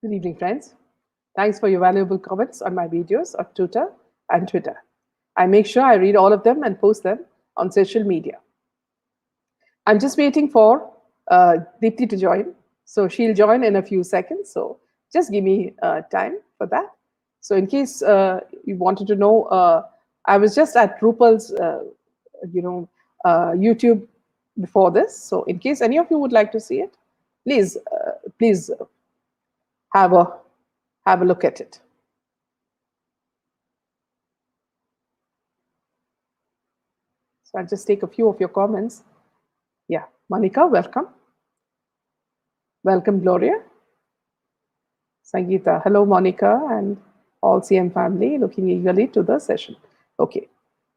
Good evening, friends. Thanks for your valuable comments on my videos on Twitter and Twitter. I make sure I read all of them and post them on social media. I'm just waiting for Deepti to join. So she'll join in a few seconds. So just give me time for that. So in case you wanted to know, I was just at Rupal's, you know, YouTube before this. So in case any of you would like to see it, please have a have a look at it. So I'll just take a few of your comments. Yeah, Monica, welcome. Welcome, Gloria. Sangeeta, hello, Monica, and all CM family looking eagerly to the session. Okay,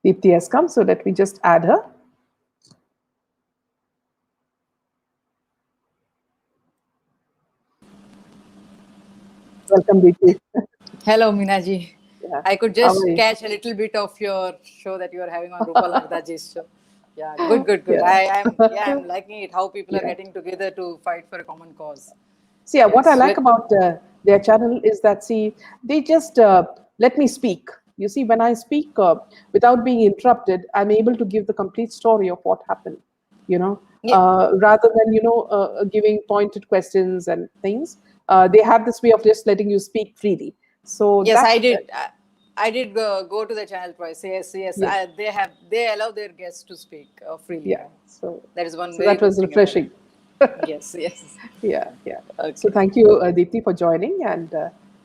Deepti has come, so let me just add her. Welcome, Deepti. Hello, Minaji. Yeah, I could how are just you? catch a little bit of your show that you are having on Rupal Ardaji's show. Yeah, good. Yeah, I'm liking it. How people are yeah. getting together to fight for a common cause. So yeah, what I Yes, like about their channel is that they just let me speak. You see, when I speak without being interrupted, I'm able to give the complete story of what happened. You know, yeah, rather than giving pointed questions and things. They have this way of just letting you speak freely. So yes, that I did. I did go to the channel twice. Yes. yeah, They allow their guests to speak freely. yeah. So That is one so very that good was thing about it. refreshing. Yes. Yeah. So Okay, thank you, Deepti, for joining. And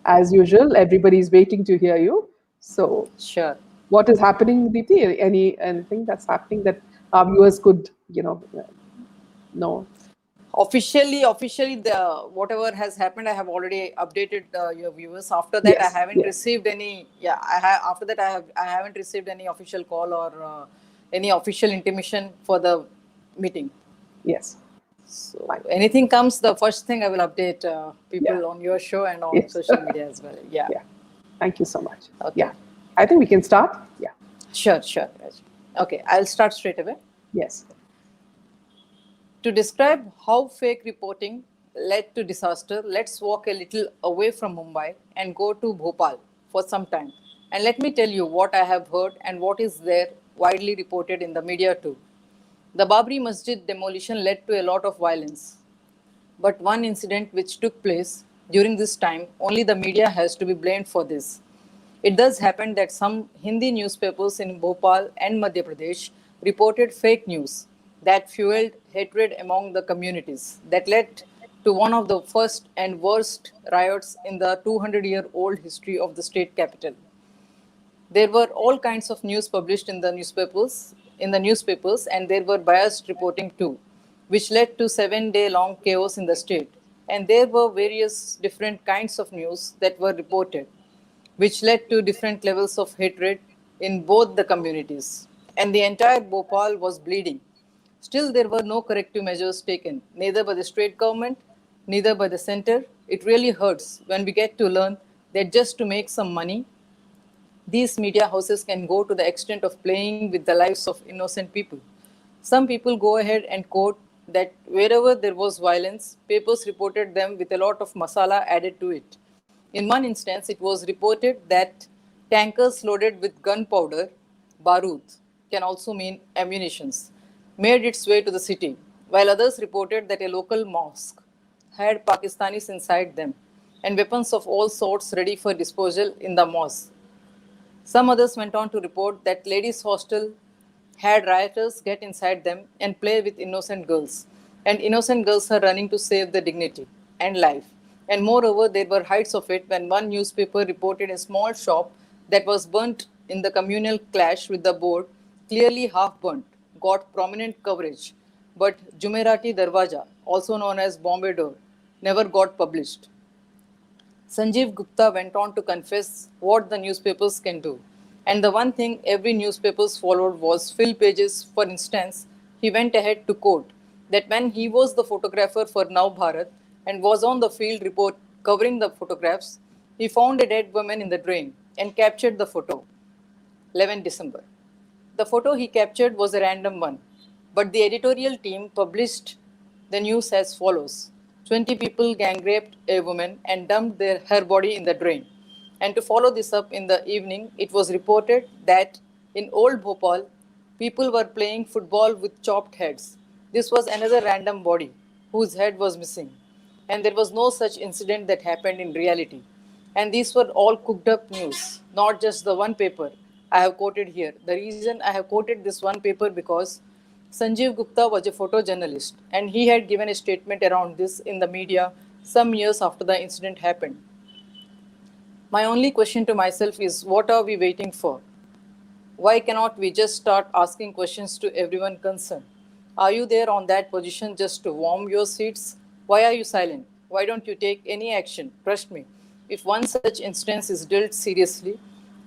as usual, everybody's waiting to hear you. So sure. what is happening, Deepti? Anything that's happening that our viewers could, know? Officially, the whatever has happened, I have already updated your viewers. After that, I Yes, haven't yes, received any. Yeah, I have. After that, I haven't received any official call or any official intimation for the meeting. yes. So Fine. anything comes, the first thing I will update Yeah, people on your show and on yes. social media as well. Yeah. Yeah. Thank you so much. Okay. Yeah. I think we can start. Yeah. Sure. Okay, I'll start straight away. Yes. To describe how fake reporting led to disaster, let's walk a little away from Mumbai and go to Bhopal for some time. And let me tell you what I have heard and what is there widely reported in the media too. The Babri Masjid demolition led to a lot of violence. But one incident which took place during this time, only the media has to be blamed for this. It does happen that some Hindi newspapers in Bhopal and Madhya Pradesh reported fake news that fueled hatred among the communities, that led to one of the first and worst riots in the 200-year-old history of the state capital. There were all kinds of news published in the newspapers, and there were biased reporting too, which led to 7 day long chaos in the state. And there were various different kinds of news that were reported, which led to different levels of hatred in both the communities. And the entire Bhopal was bleeding. Still, there were no corrective measures taken, neither by the state government, neither by the center. It really hurts when we get to learn that just to make some money, these media houses can go to the extent of playing with the lives of innocent people. Some people go ahead and quote that wherever there was violence, papers reported them with a lot of masala added to it. In one instance, it was reported that tankers loaded with gunpowder, barood, can also mean ammunitions, made its way to the city, while others reported that a local mosque had Pakistanis inside them and weapons of all sorts ready for disposal in the mosque. Some others went on to report that ladies' hostel had rioters get inside them and play with innocent girls, and innocent girls are running to save their dignity and life. And moreover, there were heights of it when one newspaper reported a small shop that was burnt in the communal clash with the board, clearly half burnt, got prominent coverage. But Jumeirati Darwaja, also known as Bombay Door, never got published. Sanjeev Gupta went on to confess what the newspapers can do. And the one thing every newspaper followed was fill pages. For instance, he went ahead to quote that when he was the photographer for Now Bharat and was on the field report covering the photographs, he found a dead woman in the drain and captured the photo. 11 December. The photo he captured was a random one, but the editorial team published the news as follows. 20 people gang raped a woman and dumped her body in the drain. And to follow this up in the evening, it was reported that in Old Bhopal, people were playing football with chopped heads. This was another random body whose head was missing. And there was no such incident that happened in reality. And these were all cooked up news, not just the one paper I have quoted here. The reason I have quoted this one paper because Sanjeev Gupta was a photojournalist and he had given a statement around this in the media some years after the incident happened. My only question to myself is what are we waiting for? Why cannot we just start asking questions to everyone concerned? Are you there on that position just to warm your seats? Why are you silent? Why don't you take any action? Trust me, if one such instance is dealt seriously,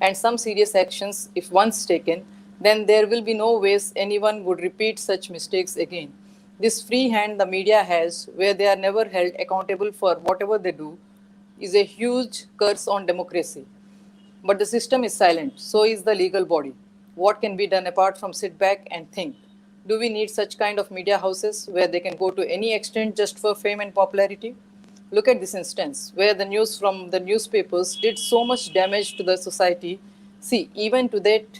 and some serious actions, if once taken, then there will be no ways anyone would repeat such mistakes again. This free hand the media has, where they are never held accountable for whatever they do, is a huge curse on democracy. But the system is silent, so is the legal body. What can be done apart from sit back and think? Do we need such kind of media houses where they can go to any extent just for fame and popularity? Look at this instance where the news from the newspapers did so much damage to the society. See, even to that,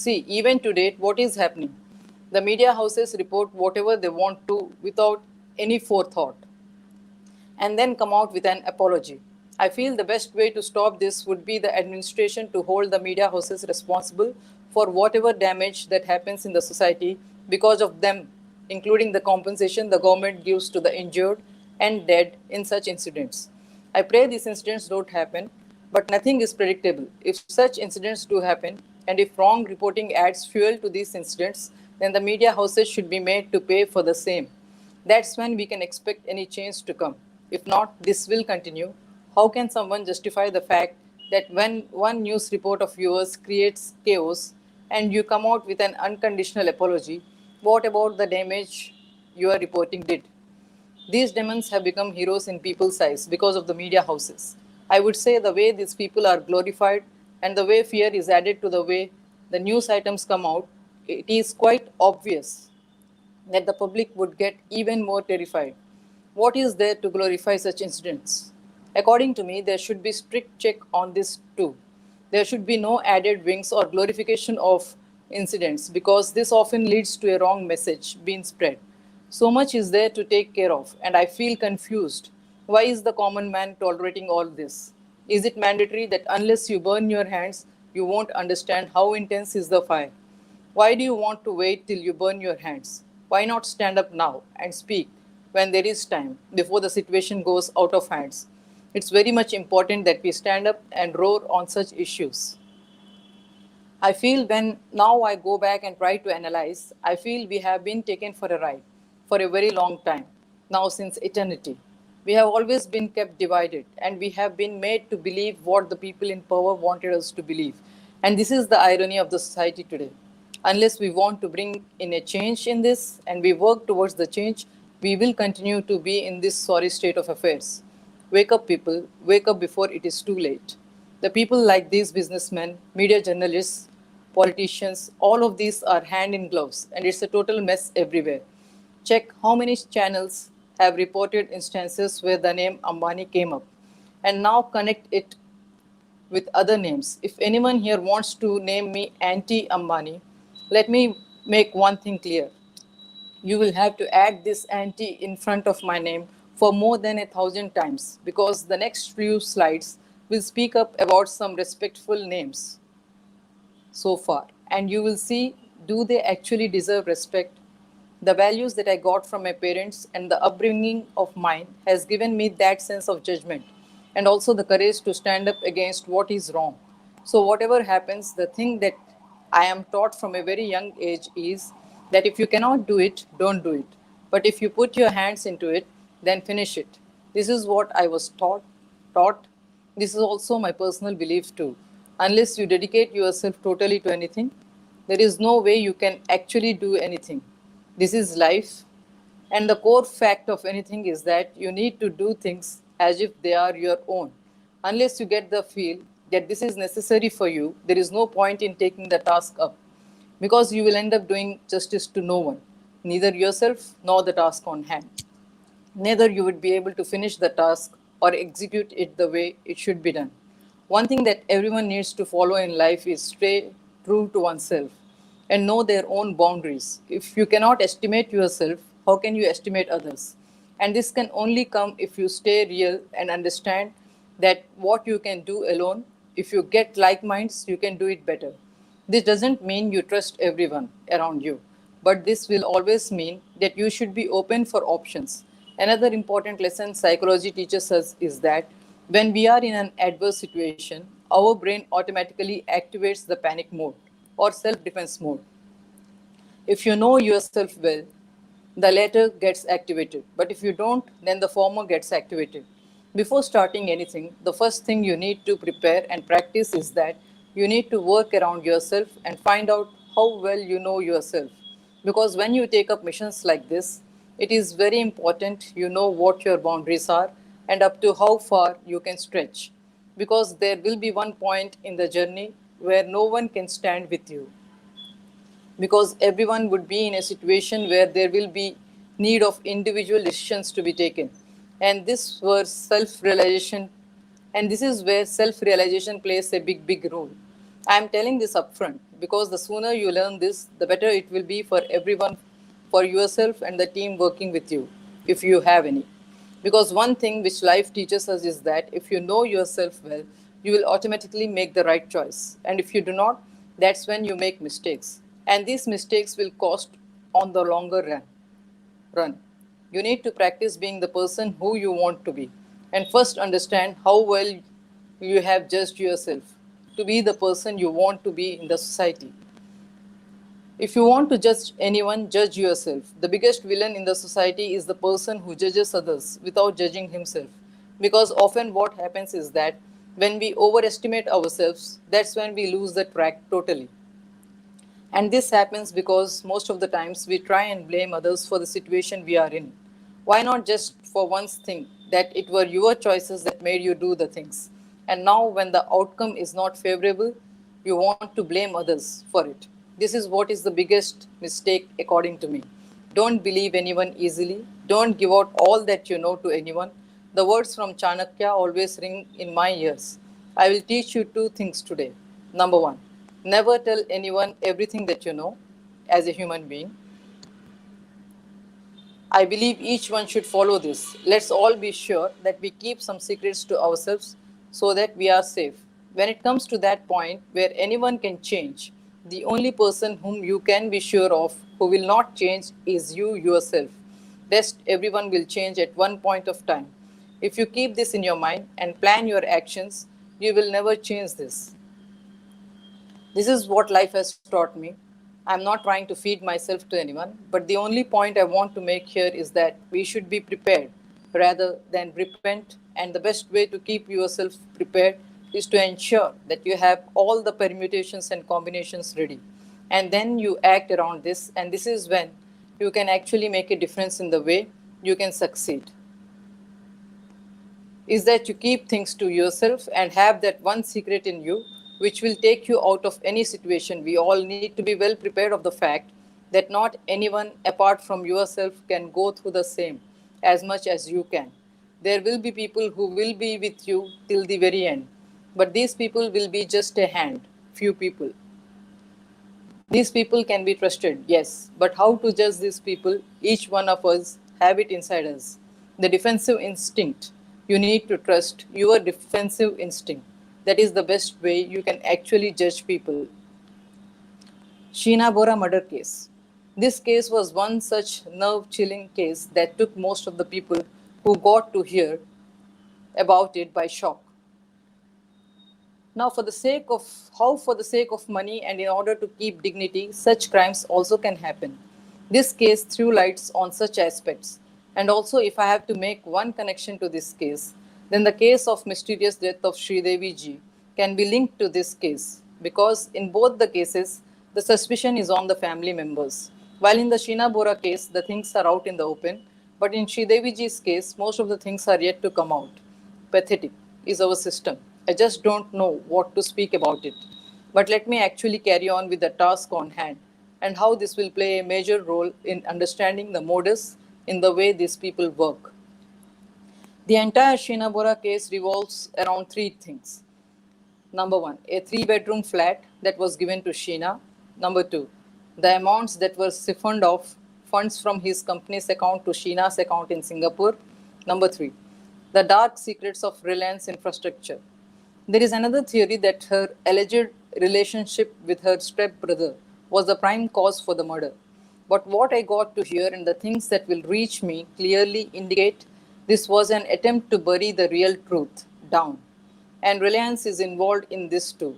even to date, what is happening? The media houses report whatever they want to without any forethought and then come out with an apology. I feel the best way to stop this would be the administration to hold the media houses responsible for whatever damage that happens in the society because of them, including the compensation the government gives to the injured and dead in such incidents. I pray these incidents don't happen, but nothing is predictable. If such incidents do happen, and if wrong reporting adds fuel to these incidents, then the media houses should be made to pay for the same. That's when we can expect any change to come. If not, this will continue. How can someone justify the fact that when one news report of yours creates chaos and you come out with an unconditional apology, what about the damage your reporting did? These demons have become heroes in people's eyes because of the media houses. I would say the way these people are glorified and the way fear is added to the way the news items come out, it is quite obvious that the public would get even more terrified. What is there to glorify such incidents? According to me, there should be strict check on this too. There should be no added wings or glorification of incidents because this often leads to a wrong message being spread. So much is there to take care of, and I feel confused. Why is the common man tolerating all this? Is it mandatory that unless you burn your hands, you won't understand how intense is the fire? Why do you want to wait till you burn your hands? Why not stand up now and speak when there is time before the situation goes out of hands? It's very much important that we stand up and roar on such issues. I feel when now I go back and try to analyze, I feel we have been taken for a ride for a very long time, now since eternity. We have always been kept divided and we have been made to believe what the people in power wanted us to believe. And this is the irony of the society today. Unless we want to bring in a change in this and we work towards the change, we will continue to be in this sorry state of affairs. Wake up, people, wake up before it is too late. The people like these businessmen, media journalists, politicians, all of these are hand in gloves, and it's a total mess everywhere. Check how many channels have reported instances where the name Ambani came up, and now connect it with other names. If anyone here wants to name me anti Ambani, let me make one thing clear. You will have to add this anti in front of my name for more than 1,000 times because the next few slides will speak up about some respectful names so far. And you will see, do they actually deserve respect? The values that I got from my parents and the upbringing of mine has given me that sense of judgment and also the courage to stand up against what is wrong. So, whatever happens, the thing that I am taught from a very young age is that if you cannot do it, don't do it. But if you put your hands into it, then finish it. This is what I was taught. This is also my personal belief too. Unless you dedicate yourself totally to anything, there is no way you can actually do anything. This is life. And the core fact of anything is that you need to do things as if they are your own. Unless you get the feel that this is necessary for you, there is no point in taking the task up because you will end up doing justice to no one, neither yourself nor the task on hand. neither you would be able to finish the task or execute it the way it should be done. One thing that everyone needs to follow in life is stay true to oneself and know their own boundaries. If you cannot estimate yourself, how can you estimate others? And this can only come if you stay real and understand that what you can do alone, if you get like minds, you can do it better. This doesn't mean you trust everyone around you, but this will always mean that you should be open for options. Another important lesson psychology teaches us is that when we are in an adverse situation, our brain automatically activates the panic mode or self defense mode. If you know yourself well, the latter gets activated. But if you don't, then the former gets activated. Before starting anything, the first thing you need to prepare and practice is that you need to work around yourself and find out how well you know yourself. Because when you take up missions like this, it is very important you know what your boundaries are and up to how far you can stretch. Because there will be one point in the journey where no one can stand with you, because everyone would be in a situation where there will be need of individual decisions to be taken, and this is where self realization plays a big role. I am telling this upfront because the sooner you learn this, the better it will be for everyone, for yourself and the team working with you, if you have any. Because one thing which life teaches us is that if you know yourself well, you will automatically make the right choice. And if you do not, that's when you make mistakes. And these mistakes will cost on the longer run. You need to practice being the person who you want to be. And first understand how well you have judged yourself to be the person you want to be in the society. If you want to judge anyone, judge yourself. The biggest villain in the society is the person who judges others without judging himself. Because often what happens is that when we overestimate ourselves, that's when we lose the track totally. And this happens because most of the times we try and blame others for the situation we are in. Why not just for once think that it were your choices that made you do the things? And now, when the outcome is not favorable, you want to blame others for it. This is what is the biggest mistake, according to me. Don't believe anyone easily. Don't give out all that you know to anyone. The words from Chanakya always ring in my ears. I will teach you two things today. Number one, never tell anyone everything that you know as a human being. I believe each one should follow this. Let's all be sure that we keep some secrets to ourselves so that we are safe. When it comes to that point where anyone can change, the only person whom you can be sure of who will not change is you yourself. Rest everyone will change at one point of time. If you keep this in your mind and plan your actions, you will never change this. This is what life has taught me. I'm not trying to feed myself to anyone, but the only point I want to make here is that we should be prepared rather than repent. And the best way to keep yourself prepared is to ensure that you have all the permutations and combinations ready. And then you act around this, and this is when you can actually make a difference in the way you can succeed, is that you keep things to yourself and have that one secret in you which will take you out of any situation. We all need to be well prepared of the fact that not anyone apart from yourself can go through the same as much as you can. There will be people who will be with you till the very end, but these people will be just a hand, few people. These people can be trusted, yes, but how to judge these people? Each one of us have it inside us. The defensive instinct. You need to trust your defensive instinct. That is the best way you can actually judge people. Sheena Bora murder case. This case was one such nerve-chilling case that took most of the people who got to hear about it by shock. Now, for the sake of money and in order to keep dignity, such crimes also can happen. This case threw lights on such aspects. And also, if I have to make one connection to this case, then the case of mysterious death of Sridevi ji can be linked to this case, because in both the cases, the suspicion is on the family members. While in the Sheena Bora case, the things are out in the open, but in Sridevi ji's case, most of the things are yet to come out. Pathetic is our system. I just don't know what to speak about it. But let me actually carry on with the task on hand and how this will play a major role in understanding the modus in the way these people work. The entire Sheena Bora case revolves around three things. Number one, a three-bedroom flat that was given to Sheena. Number two, the amounts that were siphoned off funds from his company's account to Sheena's account in Singapore. Number three, the dark secrets of Reliance infrastructure. There is another theory that her alleged relationship with her stepbrother was the prime cause for the murder. But what I got to hear and the things that will reach me clearly indicate this was an attempt to bury the real truth down. And Reliance is involved in this too.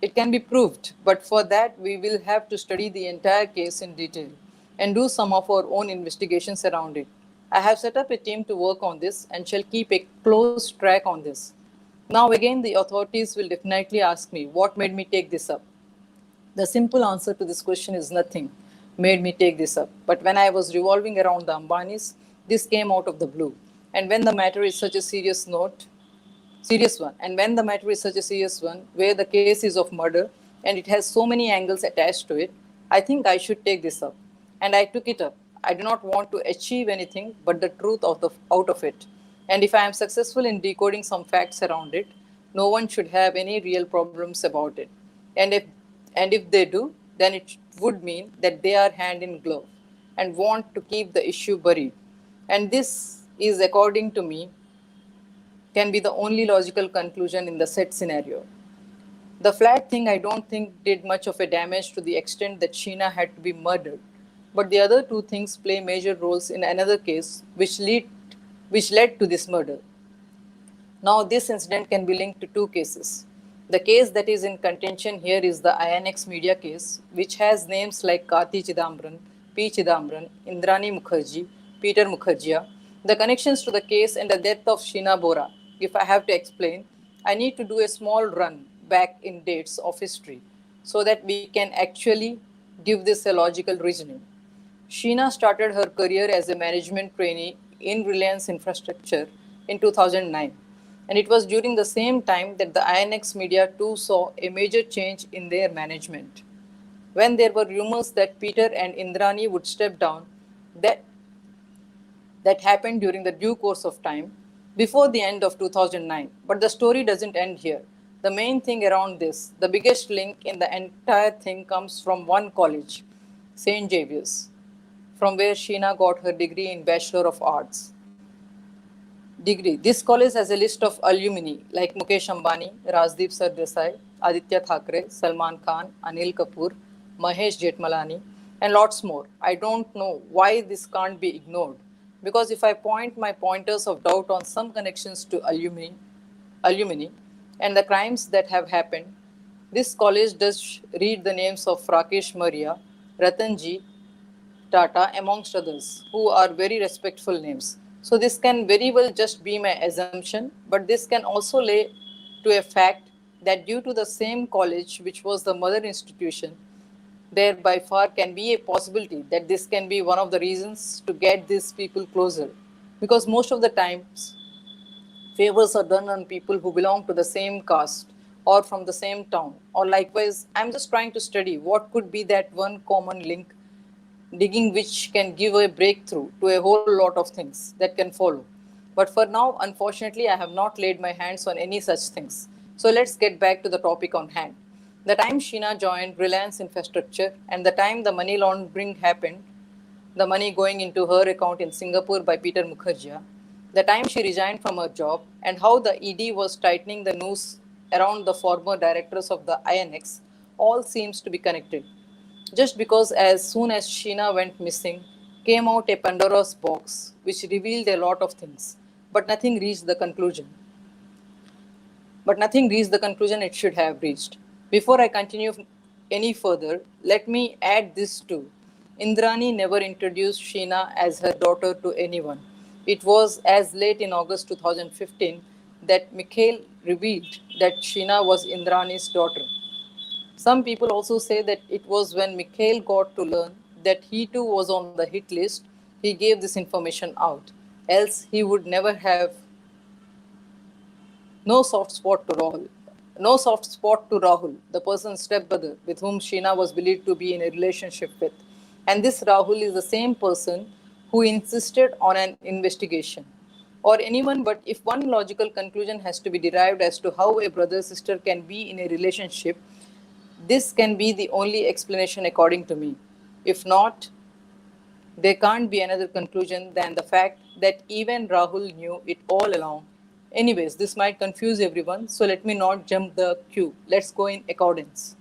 It can be proved, but for that we will have to study the entire case in detail and do some of our own investigations around it. I have set up a team to work on this and shall keep a close track on this. Now, again, the authorities will definitely ask me what made me take this up. The simple answer to this question is nothing made me take this up. But when I was revolving around the Ambanis, this came out of the blue. And when the matter is such a serious one, and when the matter is such a serious one, where the case is of murder and it has so many angles attached to it, I think I should take this up. And I took it up. I do not want to achieve anything but the truth out of it. And if I am successful in decoding some facts around it, no one should have any real problems about it. And if they do, then it would mean that they are hand in glove and want to keep the issue buried. And this is, according to me, can be the only logical conclusion in the set scenario. The flat thing I don't think did much of a damage to the extent that Sheena had to be murdered. But the other two things play major roles in another case which led to this murder. Now, this incident can be linked to two cases. The case that is in contention here is the INX media case, which has names like Karti Chidambaran, P. Chidambaran, Indrani Mukherjee, Peter Mukherjee. The connections to the case and the death of Sheena Bora, if I have to explain, I need to do a small run back in dates of history so that we can actually give this a logical reasoning. Sheena started her career as a management trainee in Reliance Infrastructure in 2009. And it was during the same time that the INX media too saw a major change in their management. When there were rumors that Peter and Indrani would step down, that happened during the due course of time before the end of 2009. But the story doesn't end here. The main thing around this, the biggest link in the entire thing comes from one college, St. Xavier's, from where Sheena got her degree in Bachelor of Arts. This college has a list of alumni like Mukesh Ambani, Rajdeep Sardesai, Aditya Thackeray, Salman Khan, Anil Kapoor, Mahesh Jetmalani, and lots more. I don't know why this can't be ignored, because if I point my pointers of doubt on some connections to alumni and the crimes that have happened, this college does read the names of Rakesh Maria, Ratanji, Tata, amongst others, who are very respectful names. So this can very well just be my assumption, but this can also lay to a fact that due to the same college, which was the mother institution, there by far can be a possibility that this can be one of the reasons to get these people closer. Because most of the times, favors are done on people who belong to the same caste or from the same town. Or likewise, I'm just trying to study what could be that one common link, digging which can give a breakthrough to a whole lot of things that can follow. But for now, unfortunately, I have not laid my hands on any such things. So let's get back to the topic on hand. The time Sheena joined Reliance Infrastructure and the time the money laundering happened, the money going into her account in Singapore by Peter Mukherjee, the time she resigned from her job, and how the ED was tightening the noose around the former directors of the INX, all seems to be connected. Just because as soon as Sheena went missing, came out a Pandora's box, which revealed a lot of things, but nothing reached the conclusion. It should have reached. Before I continue any further, let me add this too. Indrani never introduced Sheena as her daughter to anyone. It was as late in August 2015 that Mikhail revealed that Sheena was Indrani's daughter. Some people also say that it was when Mikhail got to learn that he too was on the hit list, he gave this information out. Else he would never have no soft spot to Rahul, the person's stepbrother with whom Sheena was believed to be in a relationship with. And this Rahul is the same person who insisted on an investigation, or anyone, but if one logical conclusion has to be derived as to how a brother sister can be in a relationship, this can be the only explanation according to me. If not, there can't be another conclusion than the fact that even Rahul knew it all along. Anyways, this might confuse everyone, so let me not jump the queue. Let's go in accordance.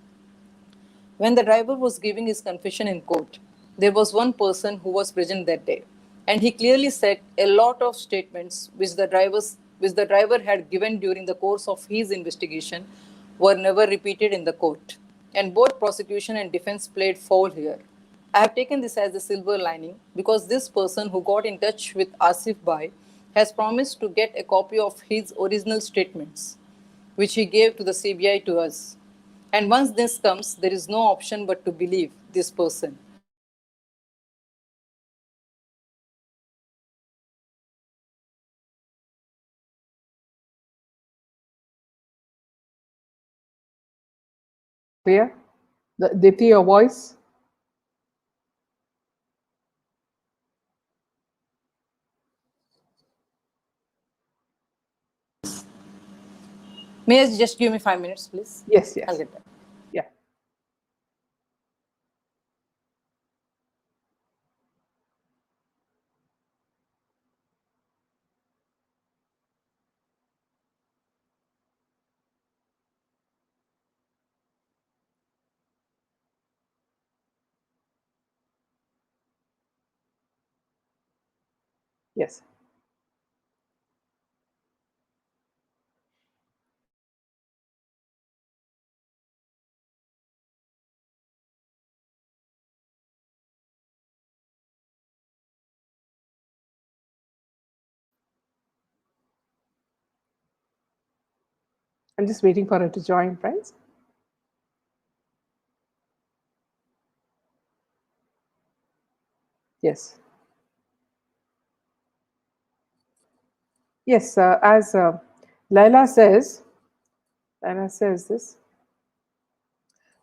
When the driver was giving his confession in court, there was one person who was present that day, and he clearly said a lot of statements which the driver had given during the course of his investigation were never repeated in the court. And both prosecution and defense played foul here. I have taken this as a silver lining because this person who got in touch with Asif Bhai has promised to get a copy of his original statements, which he gave to the CBI to us. And once this comes, there is no option but to believe this person. Clear? Deepti, your voice? May I just give me 5 minutes, please? Yes, I'll yes. get back. Yeah. Yes. I'm just waiting for her to join, friends. Yes. Yes, as Laila says this.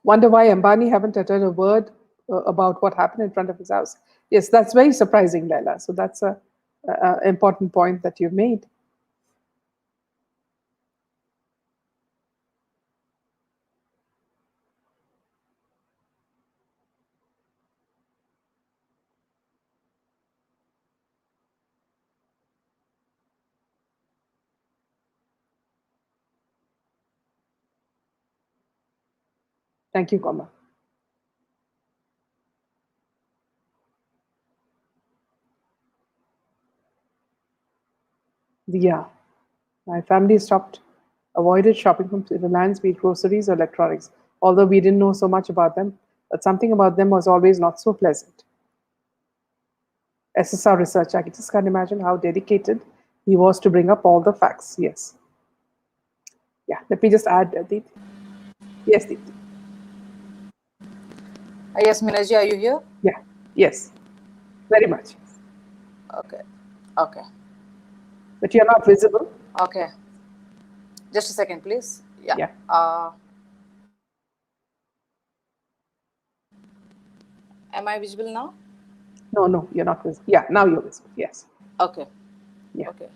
Wonder why Ambani haven't uttered a word about what happened in front of his house. Yes, that's very surprising, Laila. So that's a important point that you've made. Thank you, Koma. Yeah, my family avoided shopping from Reliance, be it groceries or electronics. Although we didn't know so much about them, but something about them was always not so pleasant. SSR research, I just can't imagine how dedicated he was to bring up all the facts. Yes. Yeah, let me just add, Deepti. Yes, Deepti. Yes, Minaji, are you here? Yeah, yes, very much. Okay. Okay. But you're not visible. Okay. Just a second, please. Yeah. Yeah. Am I visible now? No, no, you're not visible. Yeah, now you're visible. Yes. Okay. Yeah. Okay.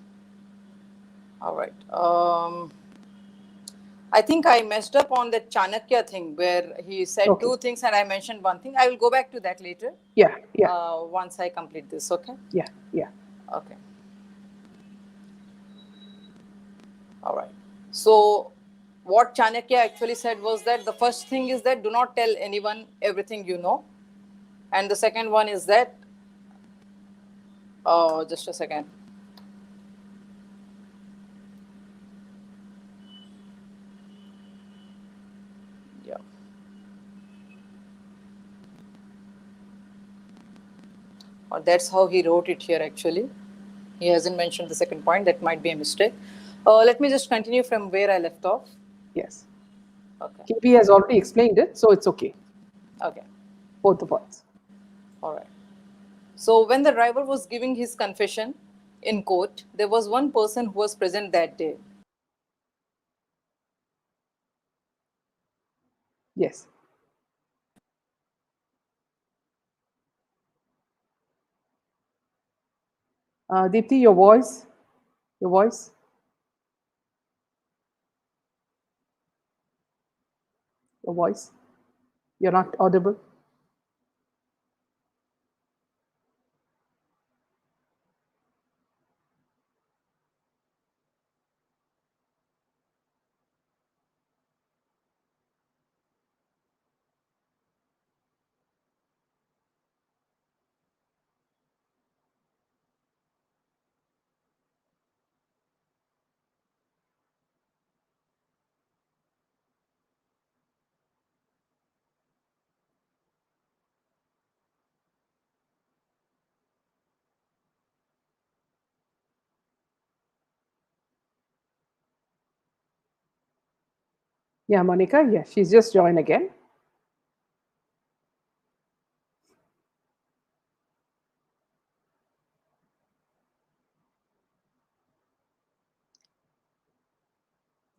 All right. I think I messed up on that Chanakya thing where he said Okay. two things and I mentioned one thing. I will go back to that later. Yeah, yeah, Once I complete this. Okay. yeah, yeah. Okay. All right. So, what Chanakya actually said was that the first thing is that do not tell anyone everything you know, and the second one is that, just a second. Yeah. That's how he wrote it here actually. He hasn't mentioned the second point. That might be a mistake. Let me just continue from where I left off. Yes. Okay. KP has already explained it, so it's okay. Okay. Both the points. All right. So when the driver was giving his confession in court, there was one person who was present that day. Yes. Deepti, your voice, your voice, your voice. You're not audible. Yeah, Monica. Yeah, she's just joined again.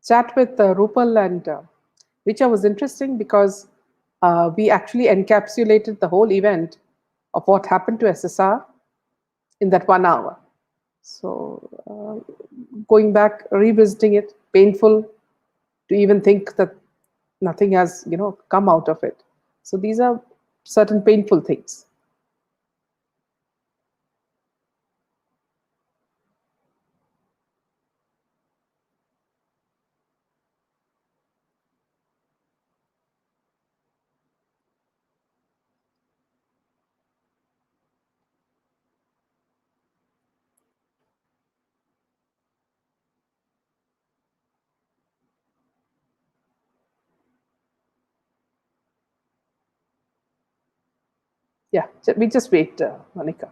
Chat with Rupal and Richa was interesting because we actually encapsulated the whole event of what happened to SSR in that 1 hour. So going back, revisiting it, painful to even think that nothing has come out of it. So these are certain painful things. Yeah, we just wait, Monica.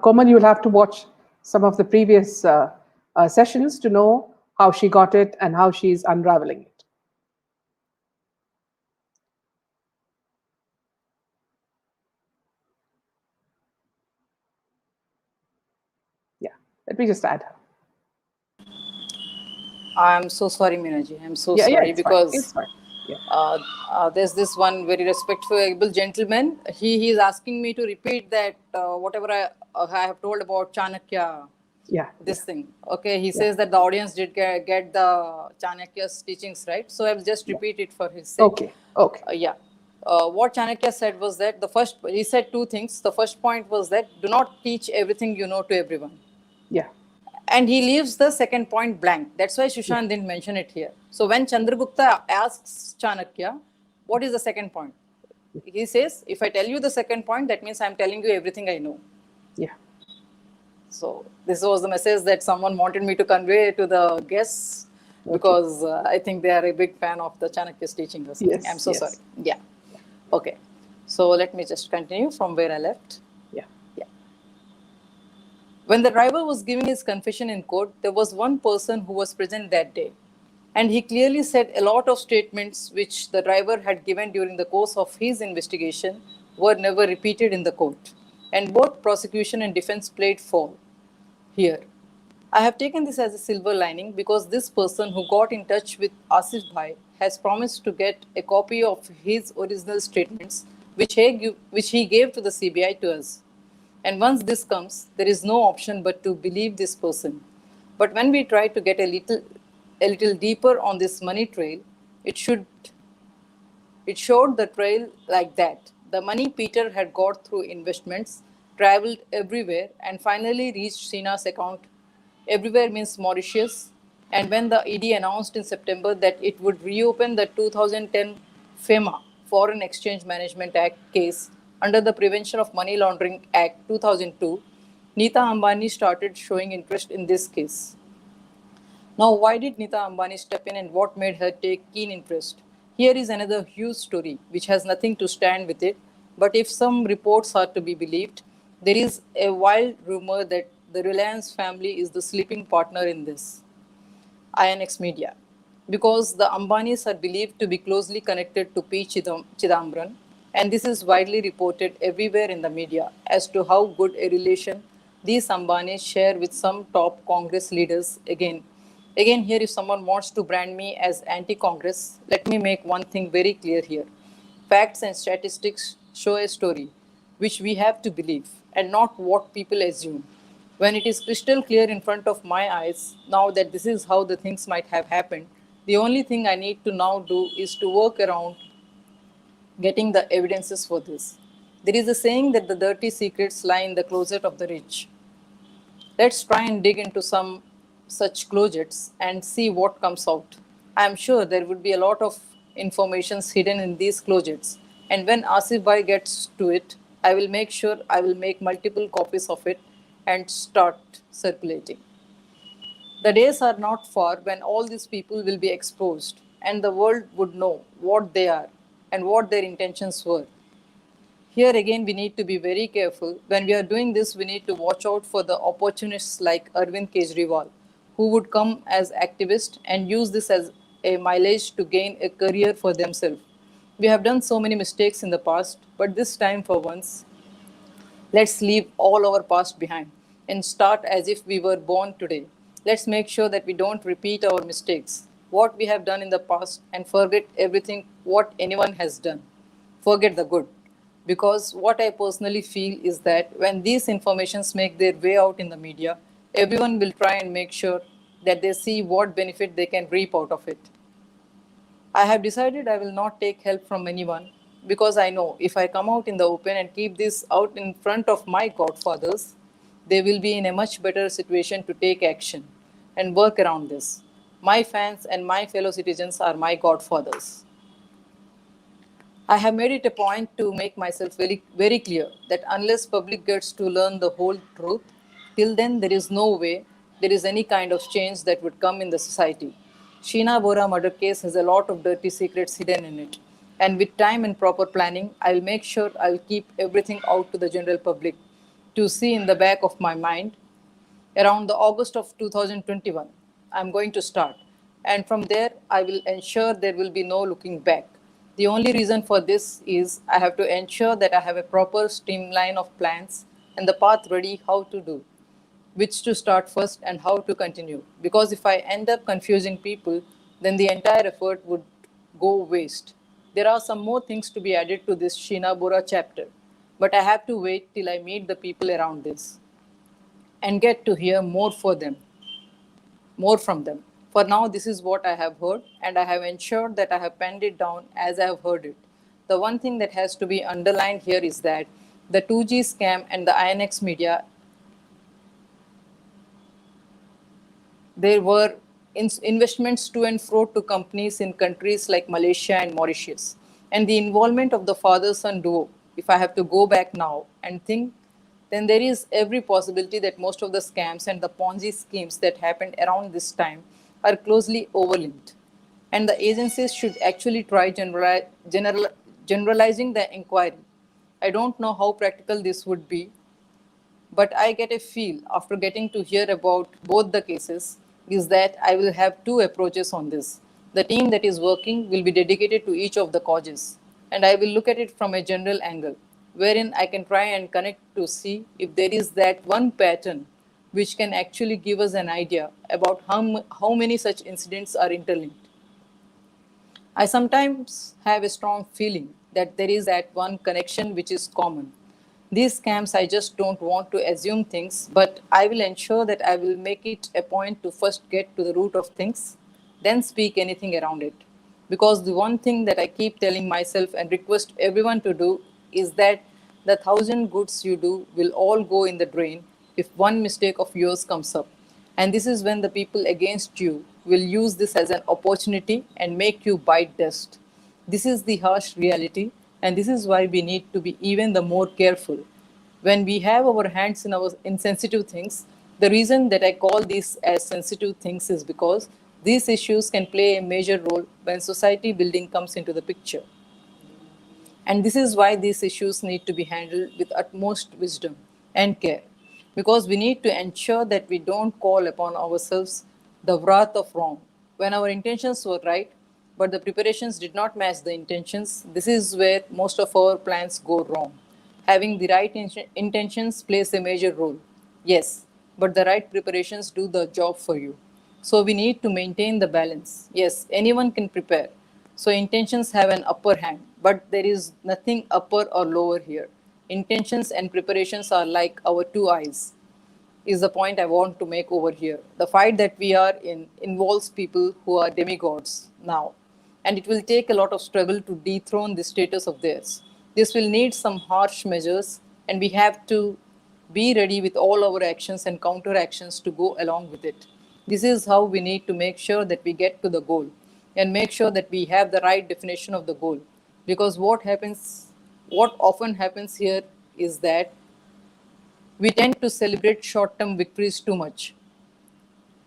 Komal, you'll have to watch some of the previous sessions to know how she got it and how she's unraveling it. Yeah, let me just add her. I'm so sorry, Minaji. I'm so Yeah, sorry it's fine. It's because fine. Yeah, there's this one very respectful gentleman. He is asking me to repeat that whatever I have told about Chanakya, yeah, yeah, this thing. Okay, he yeah, says that the audience did get the Chanakya's teachings right. So I'll just yeah. repeat it for his sake. Okay, okay. Yeah. What Chanakya said was that he said two things. The first point was that do not teach everything you know to everyone. Yeah, And he leaves the second point blank. That's why yeah, Shushan didn't mention it here. So when Chandragupta asks Chanakya, what is the second point? He says, if I tell you the second point, that means I'm telling you everything I know. yeah. So this was the message that someone wanted me to convey to the guests Okay. because I think they are a big fan of the Chanakya's teaching or something. I'm Yes, so sorry. yes. Yeah. Okay. So let me just continue from where I left. Yeah, Yeah. When the driver was giving his confession in court, there was one person who was present that day. And he clearly said a lot of statements which the driver had given during the course of his investigation were never repeated in the court. And both prosecution and defense played fall here. I have taken this as a silver lining because this person who got in touch with Asif Bhai has promised to get a copy of his original statements, which he gave to the CBI to us. And once this comes, there is no option but to believe this person. But when we try to get a little deeper on this money trail, it should it showed the trail like that. The money Peter had got through investments traveled everywhere and finally reached Sheena's account. Everywhere means Mauritius. And when the ED announced in September that it would reopen the 2010 FEMA Foreign Exchange Management Act case under the Prevention of Money Laundering Act 2002, Nita Ambani started showing interest in this case. Now, why did Nita Ambani step in and what made her take keen interest? Here is another huge story which has nothing to stand with it. But if some reports are to be believed, there is a wild rumor that the Reliance family is the sleeping partner in this. INX Media, because the Ambanis are believed to be closely connected to P. Chidambaran, and this is widely reported everywhere in the media as to how good a relation these Ambanis share with some top Congress leaders. Again, here, if someone wants to brand me as anti Congress, let me make one thing very clear here. Facts and statistics show a story which we have to believe and not what people assume. When it is crystal clear in front of my eyes now that this is how the things might have happened, the only thing I need to now do is to work around getting the evidences for this. There is a saying that the dirty secrets lie in the closet of the rich. Let's try and dig into some such closets and see what comes out. I am sure there would be a lot of informations hidden in these closets, and when Asif Bhai gets to it, I will make sure I will make multiple copies of it and start circulating. The days are not far when all these people will be exposed and the world would know what they are and what their intentions were. Here again, we need to be very careful. When we are doing this, we need to watch out for the opportunists like Arvind Kejriwal, who would come as activists and use this as a mileage to gain a career for themselves. We have done so many mistakes in the past, but this time for once, let's leave all our past behind and start as if we were born today. Let's make sure that we don't repeat our mistakes, what we have done in the past, and forget everything what anyone has done. Forget the good. Because what I personally feel is that when these informations make their way out in the media, everyone will try and make sure that they see what benefit they can reap out of it. I have decided I will not take help from anyone because I know if I come out in the open and keep this out in front of my godfathers, they will be in a much better situation to take action and work around this. My fans and my fellow citizens are my godfathers. I have made it a point to make myself very, very clear that unless public gets to learn the whole truth, till then there is no way there is any kind of change that would come in the society. Sheena Bora murder case has a lot of dirty secrets hidden in it. And with time and proper planning, I'll make sure I'll keep everything out to the general public to see in the back of my mind around the August of 2021. I'm going to start. And from there, I will ensure there will be no looking back. The only reason for this is I have to ensure that I have a proper streamline of plans and the path ready how to do, which to start first and how to continue. Because if I end up confusing people, then the entire effort would go waste. There are some more things to be added to this Sheena Bora chapter, but I have to wait till I meet the people around this and get to hear more from them. For now, this is what I have heard, and I have ensured that I have penned it down as I have heard it. The one thing that has to be underlined here is that the 2G scam and the INX media, there were investments to and fro to companies in countries like Malaysia and Mauritius. And the involvement of the father son duo, if I have to go back now and think, then there is every possibility that most of the scams and the Ponzi schemes that happened around this time are closely overlinked. And the agencies should actually try generalizing the inquiry. I don't know how practical this would be, but I get a feel after getting to hear about both the cases is that I will have two approaches on this. The team that is working will be dedicated to each of the causes, and I will look at it from a general angle, wherein I can try and connect to see if there is that one pattern which can actually give us an idea about how many such incidents are interlinked. I sometimes have a strong feeling that there is that one connection which is common. These scams, I just don't want to assume things, but I will ensure that I will make it a point to first get to the root of things, then speak anything around it. Because the one thing that I keep telling myself and request everyone to do is that the thousand goods you do will all go in the drain if one mistake of yours comes up. And this is when the people against you will use this as an opportunity and make you bite dust. This is the harsh reality, and this is why we need to be even the more careful. When we have our hands in our insensitive things, the reason that I call these as sensitive things is because these issues can play a major role when society building comes into the picture. And this is why these issues need to be handled with utmost wisdom and care. Because we need to ensure that we don't call upon ourselves the wrath of wrong. When our intentions were right, but the preparations did not match the intentions, this is where most of our plans go wrong. Having the right intentions plays a major role. Yes, but the right preparations do the job for you. So we need to maintain the balance. Yes, anyone can prepare. So intentions have an upper hand, but there is nothing upper or lower here. Intentions and preparations are like our two eyes, is the point I want to make over here. The fight that we are in involves people who are demigods now, and it will take a lot of struggle to dethrone the status of theirs. This will need some harsh measures, and we have to be ready with all our actions and counteractions to go along with it. This is how we need to make sure that we get to the goal and make sure that we have the right definition of the goal. Because what often happens here is that we tend to celebrate short term victories too much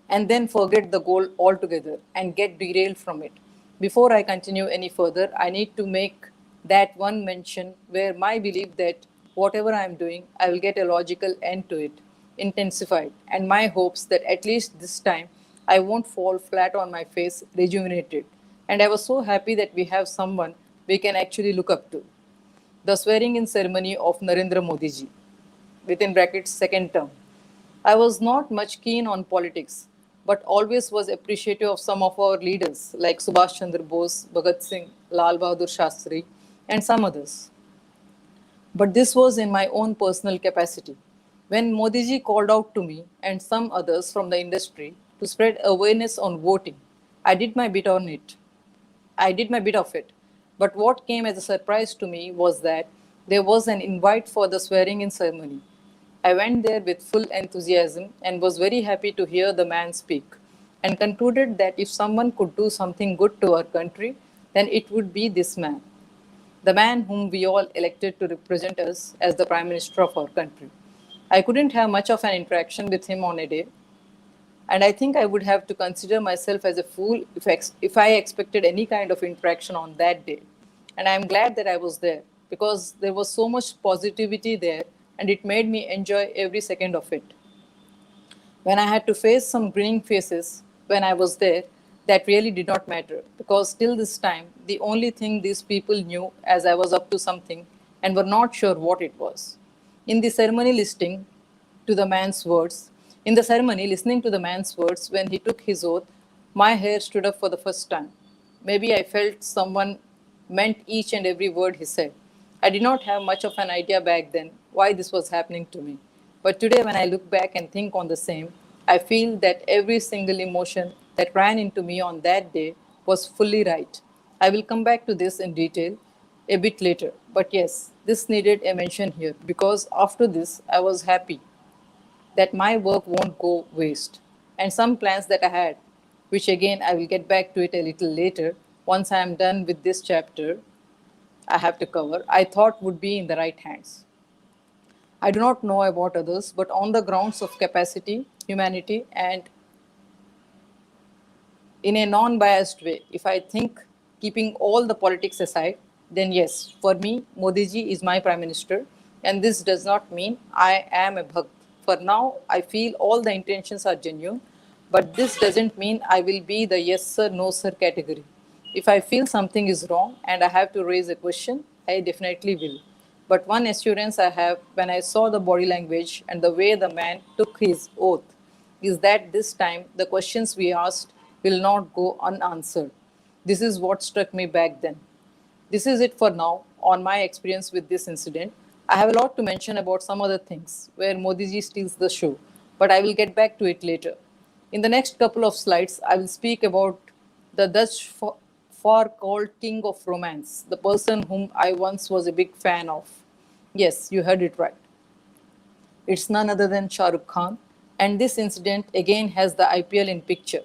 and then forget the goal altogether and get derailed from it. Before I continue any further, I need to make that one mention where my belief that whatever I am doing, I will get a logical end to it, intensified, and my hopes that at least this time I won't fall flat on my face, rejuvenated. And I was so happy that we have someone we can actually look up to. The swearing in ceremony of Narendra Modiji, within brackets, second term. I was not much keen on politics, but always was appreciative of some of our leaders like Subhash Chandra Bose, Bhagat Singh, Lal Bahadur Shastri, and some others. But this was in my own personal capacity. When Modiji called out to me and some others from the industry to spread awareness on voting, I did my bit on it. I did my bit of it. But what came as a surprise to me was that there was an invite for the swearing in ceremony. I went there with full enthusiasm and was very happy to hear the man speak, and concluded that if someone could do something good to our country, then it would be this man, the man whom we all elected to represent us as the Prime Minister of our country. I couldn't have much of an interaction with him on a day, and I think I would have to consider myself as a fool if I expected any kind of interaction on that day. And I'm glad that I was there because there was so much positivity there and it made me enjoy every second of it. When I had to face some grinning faces when I was there, that really did not matter because till this time, the only thing these people knew as I was up to something and were not sure what it was. In the ceremony listening to the man's words, in the ceremony listening to the man's words when he took his oath, my hair stood up for the first time. Maybe I felt someone meant each and every word he said. I did not have much of an idea back then why this was happening to me. But today, when I look back and think on the same, I feel that every single emotion that ran into me on that day was fully right. I will come back to this in detail a bit later. But yes, this needed a mention here because after this, I was happy that my work won't go waste. And some plans that I had, which again I will get back to it a little later once I am done with this chapter I have to cover, I thought would be in the right hands. I do not know about others, but on the grounds of capacity, humanity, and in a non biased way, if I think keeping all the politics aside, then yes, for me, Modiji is my prime minister, and this does not mean I am a bhakt. For now, I feel all the intentions are genuine, but this doesn't mean I will be the yes sir, no sir category. If I feel something is wrong and I have to raise a question, I definitely will. But one assurance I have when I saw the body language and the way the man took his oath is that this time the questions we asked will not go unanswered. This is what struck me back then. This is it for now on my experience with this incident. I have a lot to mention about some other things where Modiji steals the show, but I will get back to it later. In the next couple of slides, I will speak about the Dutch far called king of romance, the person whom I once was a big fan of. Yes, you heard it right. It's none other than Shah Rukh Khan, and this incident again has the IPL in picture.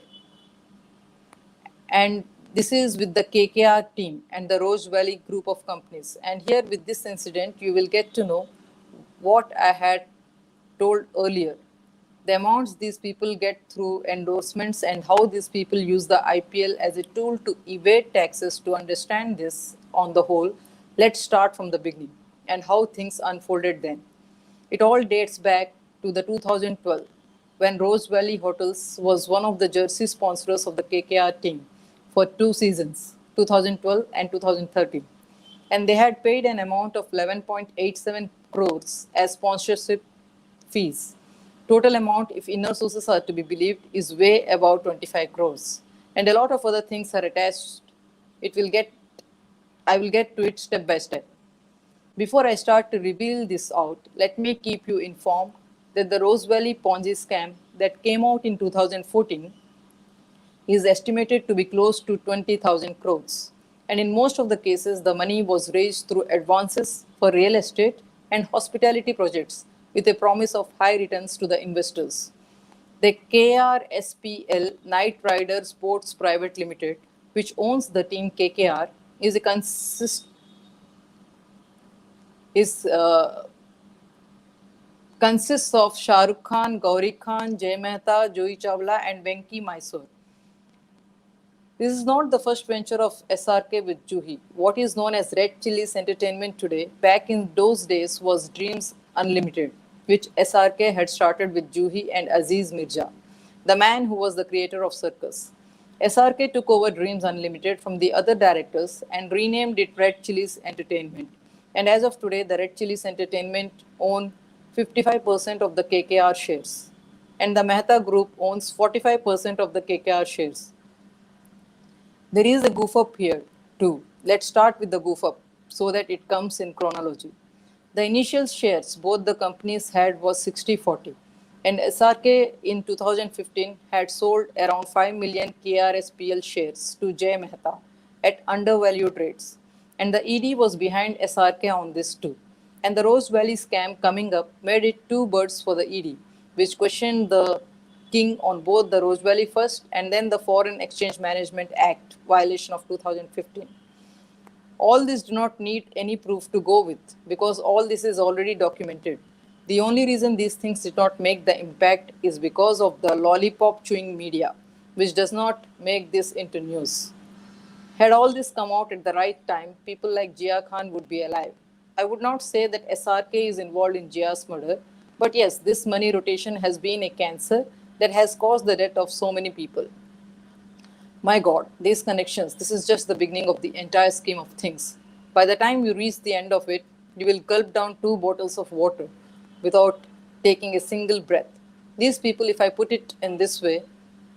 And this is with the KKR team and the Rose Valley group of companies. And here, with this incident, you will get to know what I had told earlier, the amounts these people get through endorsements and how these people use the IPL as a tool to evade taxes. To understand this on the whole, let's start from the beginning and how things unfolded then. It all dates back to the 2012 when Rose Valley Hotels was one of the jersey sponsors of the KKR team for 2 seasons, 2012 and 2013. And they had paid an amount of 11.87 crores as sponsorship fees. Total amount, if inner sources are to be believed, is way above 25 crores. And a lot of other things are attached. It will get I will get to it step by step. Before I start to reveal this out, let me keep you informed that the Rose Valley Ponzi scam that came out in 2014 is estimated to be close to 20,000 crores. And in most of the cases, the money was raised through advances for real estate and hospitality projects with a promise of high returns to the investors. The KRSPL Knight Rider Sports Private Limited, which owns the team KKR, is a is consists of Shah Rukh Khan, Gauri Khan, Jay Mehta, Joey Chawla, and Venky Mysore. This is not the first venture of SRK with Juhi. What is known as Red Chillies Entertainment today, back in those days, was Dreams Unlimited, which SRK had started with Juhi and Aziz Mirza, the man who was the creator of Circus. SRK took over Dreams Unlimited from the other directors and renamed it Red Chillies Entertainment. And as of today, the Red Chillies Entertainment own 55% of the KKR shares. And the Mehta Group owns 45% of the KKR shares. There is a goof up here too. Let's start with the goof up so that it comes in chronology. The initial shares both the companies had was 60-40, and SRK in 2015 had sold around 5 million KRSPL shares to Jay Mehta at undervalued rates. And the ED was behind SRK on this too. And the Rose Valley scam coming up made it two birds for the ED, which questioned the king on both the Rose Valley First and then the Foreign Exchange Management Act violation of 2015. All this do not need any proof to go with because all this is already documented. The only reason these things did not make the impact is because of the lollipop chewing media, which does not make this into news. Had all this come out at the right time, people like Jia Khan would be alive. I would not say that SRK is involved in Jia's murder, but yes, this money rotation has been a cancer that has caused the death of so many people. My God, these connections, this is just the beginning of the entire scheme of things. By the time you reach the end of it, you will gulp down 2 bottles of water without taking a single breath. These people, if I put it in this way,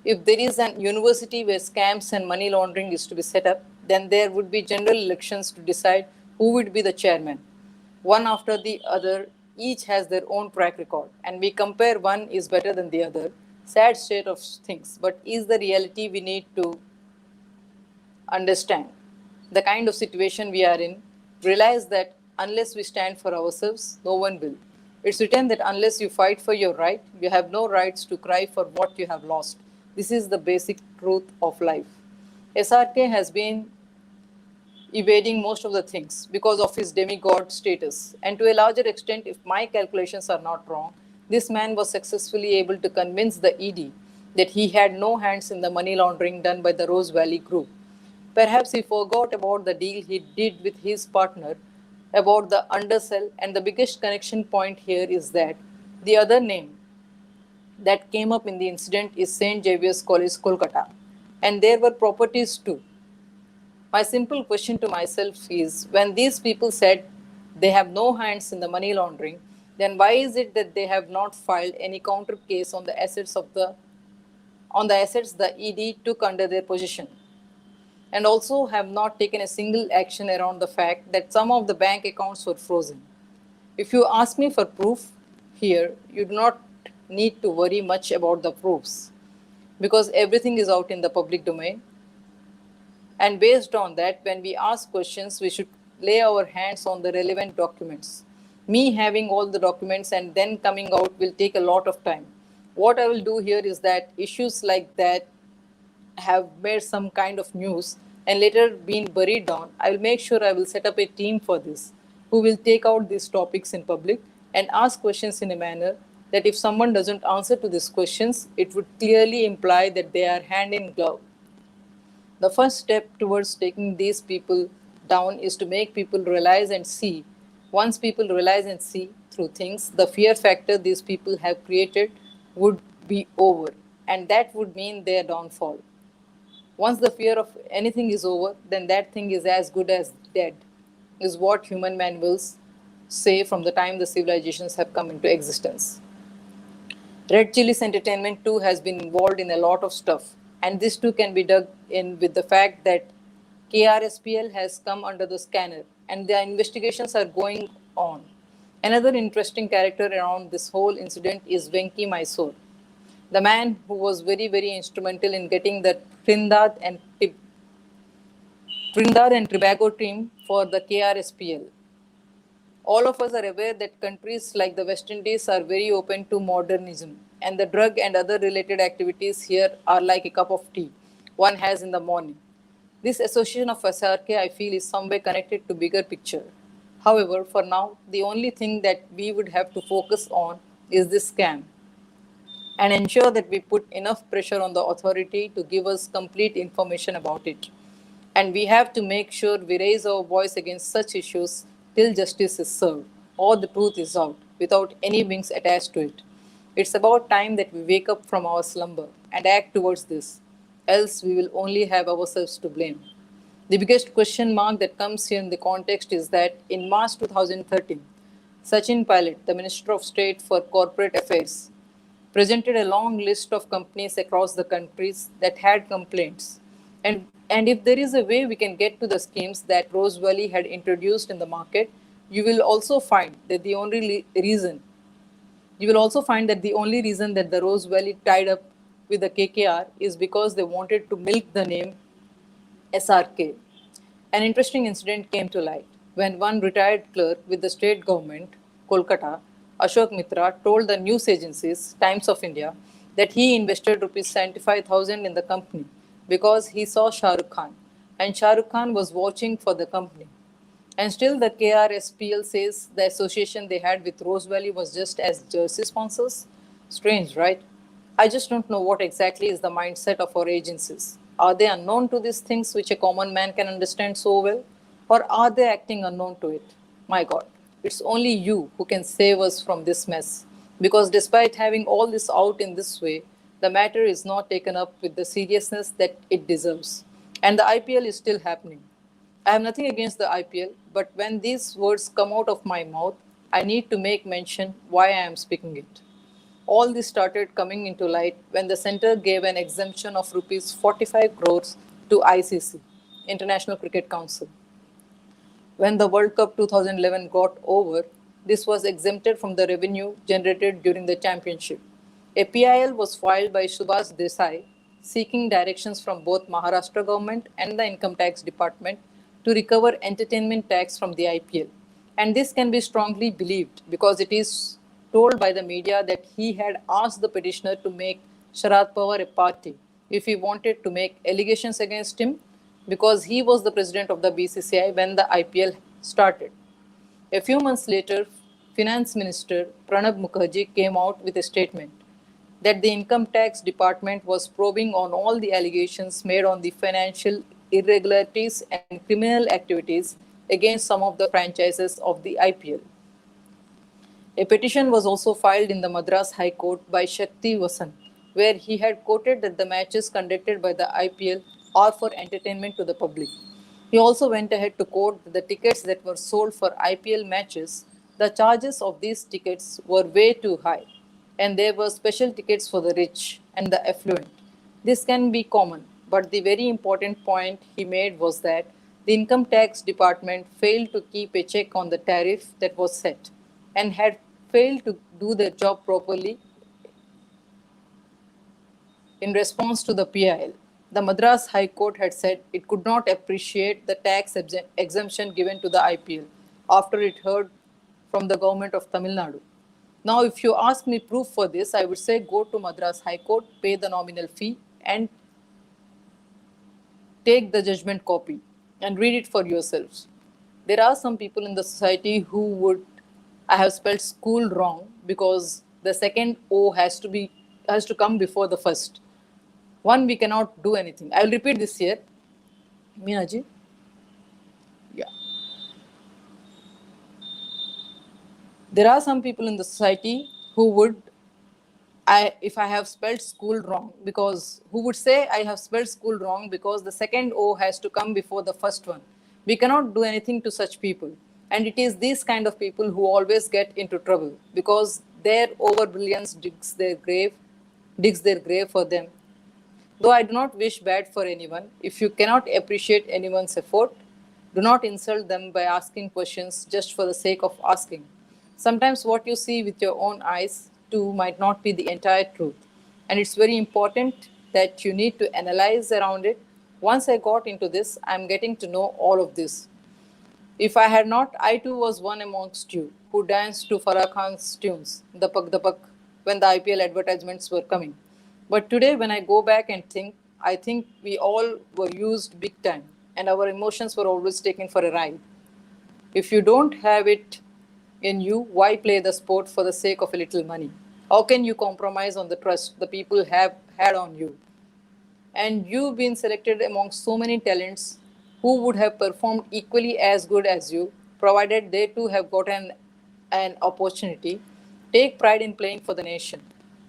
if there is an university where scams and money laundering is to be set up, then there would be general elections to decide who would be the chairman. One after the other, each has their own track record, and we compare one is better than the other. Sad state of things, but is the reality we need to understand the kind of situation we are in, realize that unless we stand for ourselves, no one will. It's written that unless you fight for your right, you have no rights to cry for what you have lost. This is the basic truth of life. SRK has been evading most of the things because of his demigod status. And to a larger extent, if my calculations are not wrong, this man was successfully able to convince the ED that he had no hands in the money laundering done by the Rose Valley Group. Perhaps he forgot about the deal he did with his partner, about the undersell, and the biggest connection point here is that the other name that came up in the incident is St. Xavier's College, Kolkata. And there were properties too. My simple question to myself is when these people said they have no hands in the money laundering, then why is it that they have not filed any counter case on the assets the ED took under their possession? And also have not taken a single action around the fact that some of the bank accounts were frozen. If you ask me for proof here, you do not need to worry much about the proofs because everything is out in the public domain. And based on that, when we ask questions, we should lay our hands on the relevant documents. Me having all the documents and then coming out will take a lot of time. What I will do here is that issues like that have made some kind of news and later been buried down, I will make sure I will set up a team for this who will take out these topics in public and ask questions in a manner that if someone doesn't answer to these questions, it would clearly imply that they are hand in glove. The first step towards taking these people down is to make people realize and see. Once people realize and see through things, the fear factor these people have created would be over, and that would mean their downfall. Once the fear of anything is over, then that thing is as good as dead, is what human manuals say from the time the civilizations have come into existence. Red Chillies Entertainment too has been involved in a lot of stuff, and this too can be dug in with the fact that KRSPL has come under the scanner, and the investigations are going on. Another interesting character around this whole incident is Venky Mysore, the man who was very, very instrumental in getting the Trinidad and Tobago team for the KRSPL. All of us are aware that countries like the West Indies are very open to modernism, and the drug and other related activities here are like a cup of tea one has in the morning. This association of SRK, I feel, is somewhere connected to bigger picture. However, for now, the only thing that we would have to focus on is this scam and ensure that we put enough pressure on the authority to give us complete information about it. And we have to make sure we raise our voice against such issues till justice is served or the truth is out without any wings attached to it. It's about time that we wake up from our slumber and act towards this, else we will only have ourselves to blame. The biggest question mark that comes here in the context is that in March 2013, Sachin Pilot, the Minister of State for Corporate Affairs, presented a long list of companies across the countries that had complaints. And if there is a way we can get to the schemes that Rose Valley had introduced in the market, you will also find that the only reason that the Rose Valley tied up with the KKR is because they wanted to milk the name SRK. An interesting incident came to light when one retired clerk with the state government, Kolkata, Ashok Mitra, told the news agencies, Times of India, that he invested rupees 75,000 in the company because he saw Shah Rukh Khan, and Shah Rukh Khan was watching for the company. And still, the KRSPL says the association they had with Rose Valley was just as jersey sponsors. Strange, right? I just don't know what exactly is the mindset of our agencies. Are they unknown to these things which a common man can understand so well? Or are they acting unknown to it? My God, it's only you who can save us from this mess. Because despite having all this out in this way, the matter is not taken up with the seriousness that it deserves. And the IPL is still happening. I have nothing against the IPL, but when these words come out of my mouth, I need to make mention why I am speaking it. All this started coming into light when the centre gave an exemption of rupees 45 crores to ICC, International Cricket Council. When the World Cup 2011 got over, this was exempted from the revenue generated during the championship. A PIL was filed by Subhas Desai seeking directions from both Maharashtra government and the income tax department to recover entertainment tax from the IPL. And this can be strongly believed because it is told by the media that he had asked the petitioner to make Sharad Pawar a party if he wanted to make allegations against him because he was the president of the BCCI when the IPL started. A few months later, Finance Minister Pranab Mukherjee came out with a statement that the income tax department was probing on all the allegations made on the financial irregularities and criminal activities against some of the franchises of the IPL. A petition was also filed in the Madras High Court by Shakti Vasan, where he had quoted that the matches conducted by the IPL are for entertainment to the public. He also went ahead to quote that the tickets that were sold for IPL matches, the charges of these tickets were way too high, and there were special tickets for the rich and the affluent. This can be common, but the very important point he made was that the income tax department failed to keep a check on the tariff that was set and had failed to do their job properly in response to the PIL. The Madras High Court had said it could not appreciate the tax exemption given to the IPL after it heard from the government of Tamil Nadu. Now, if you ask me proof for this, I would say go to Madras High Court, pay the nominal fee, and take the judgment copy and read it for yourselves. There are some people in the society who would, I have spelled school wrong because the second O has to come before the first. One, we cannot do anything. I will repeat this here. Meenaji? Yeah. There are some people in the society who would, if I have spelled school wrong, because who would say I have spelled school wrong because the second O has to come before the first one. We cannot do anything to such people. And it is these kind of people who always get into trouble because their over brilliance digs their grave for them. Though I do not wish bad for anyone, if you cannot appreciate anyone's effort, do not insult them by asking questions just for the sake of asking. Sometimes what you see with your own eyes too might not be the entire truth. And it's very important that you need to analyze around it. Once I got into this, I'm getting to know all of this. If I had not, I too was one amongst you who danced to Farah Khan's tunes, the Pak, when the IPL advertisements were coming. But today, when I go back and think, I think we all were used big time, and our emotions were always taken for a ride. If you don't have it in you, why play the sport for the sake of a little money? How can you compromise on the trust the people have had on you? And you've been selected among so many talents who would have performed equally as good as you, provided they too have gotten an opportunity. Take pride in playing for the nation.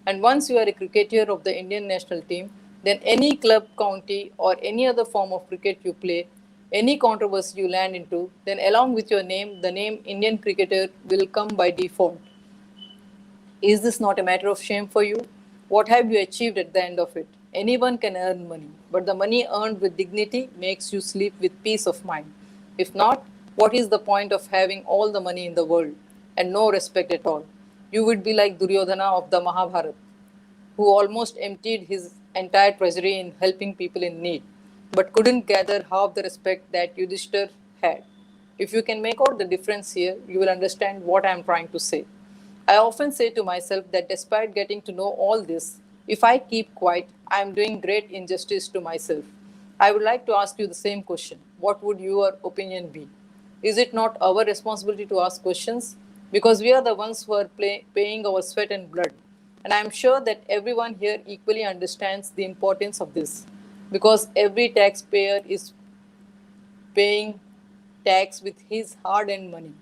And once you are a cricketer of the Indian national team, then any club, county, or any other form of cricket you play, any controversy you land into, then along with your name, the name Indian cricketer will come by default. Is this not a matter of shame for you? What have you achieved at the end of it? Anyone can earn money, but the money earned with dignity makes you sleep with peace of mind. If not, what is the point of having all the money in the world and no respect at all? You would be like Duryodhana of the Mahabharata, who almost emptied his entire treasury in helping people in need, but couldn't gather half the respect that Yudhishthir had. If you can make out the difference here, you will understand what I am trying to say. I often say to myself that despite getting to know all this, if I keep quiet, I am doing great injustice to myself. I would like to ask you the same question. What would your opinion be? Is it not our responsibility to ask questions? Because we are the ones who are paying our sweat and blood. And I am sure that everyone here equally understands the importance of this. Because every taxpayer is paying tax with his hard earned money,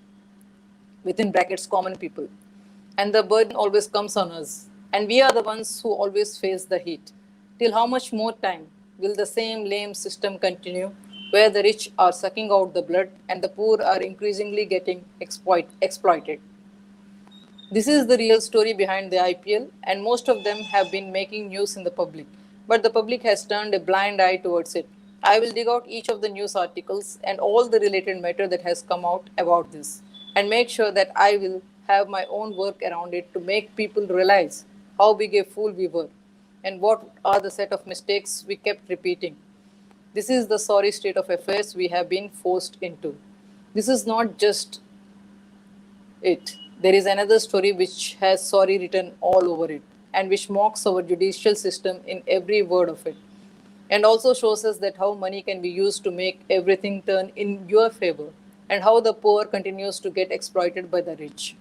within brackets, common people. And the burden always comes on us. And we are the ones who always face the heat. Till how much more time will the same lame system continue, where the rich are sucking out the blood and the poor are increasingly getting exploited? This is the real story behind the IPL, and most of them have been making news in the public. But the public has turned a blind eye towards it. I will dig out each of the news articles and all the related matter that has come out about this, and make sure that I will have my own work around it to make people realize how big a fool we were and what are the set of mistakes we kept repeating. This is the sorry state of affairs we have been forced into. This is not just it. There is another story which has sorry written all over it and which mocks our judicial system in every word of it, and also shows us that how money can be used to make everything turn in your favor and how the poor continues to get exploited by the rich.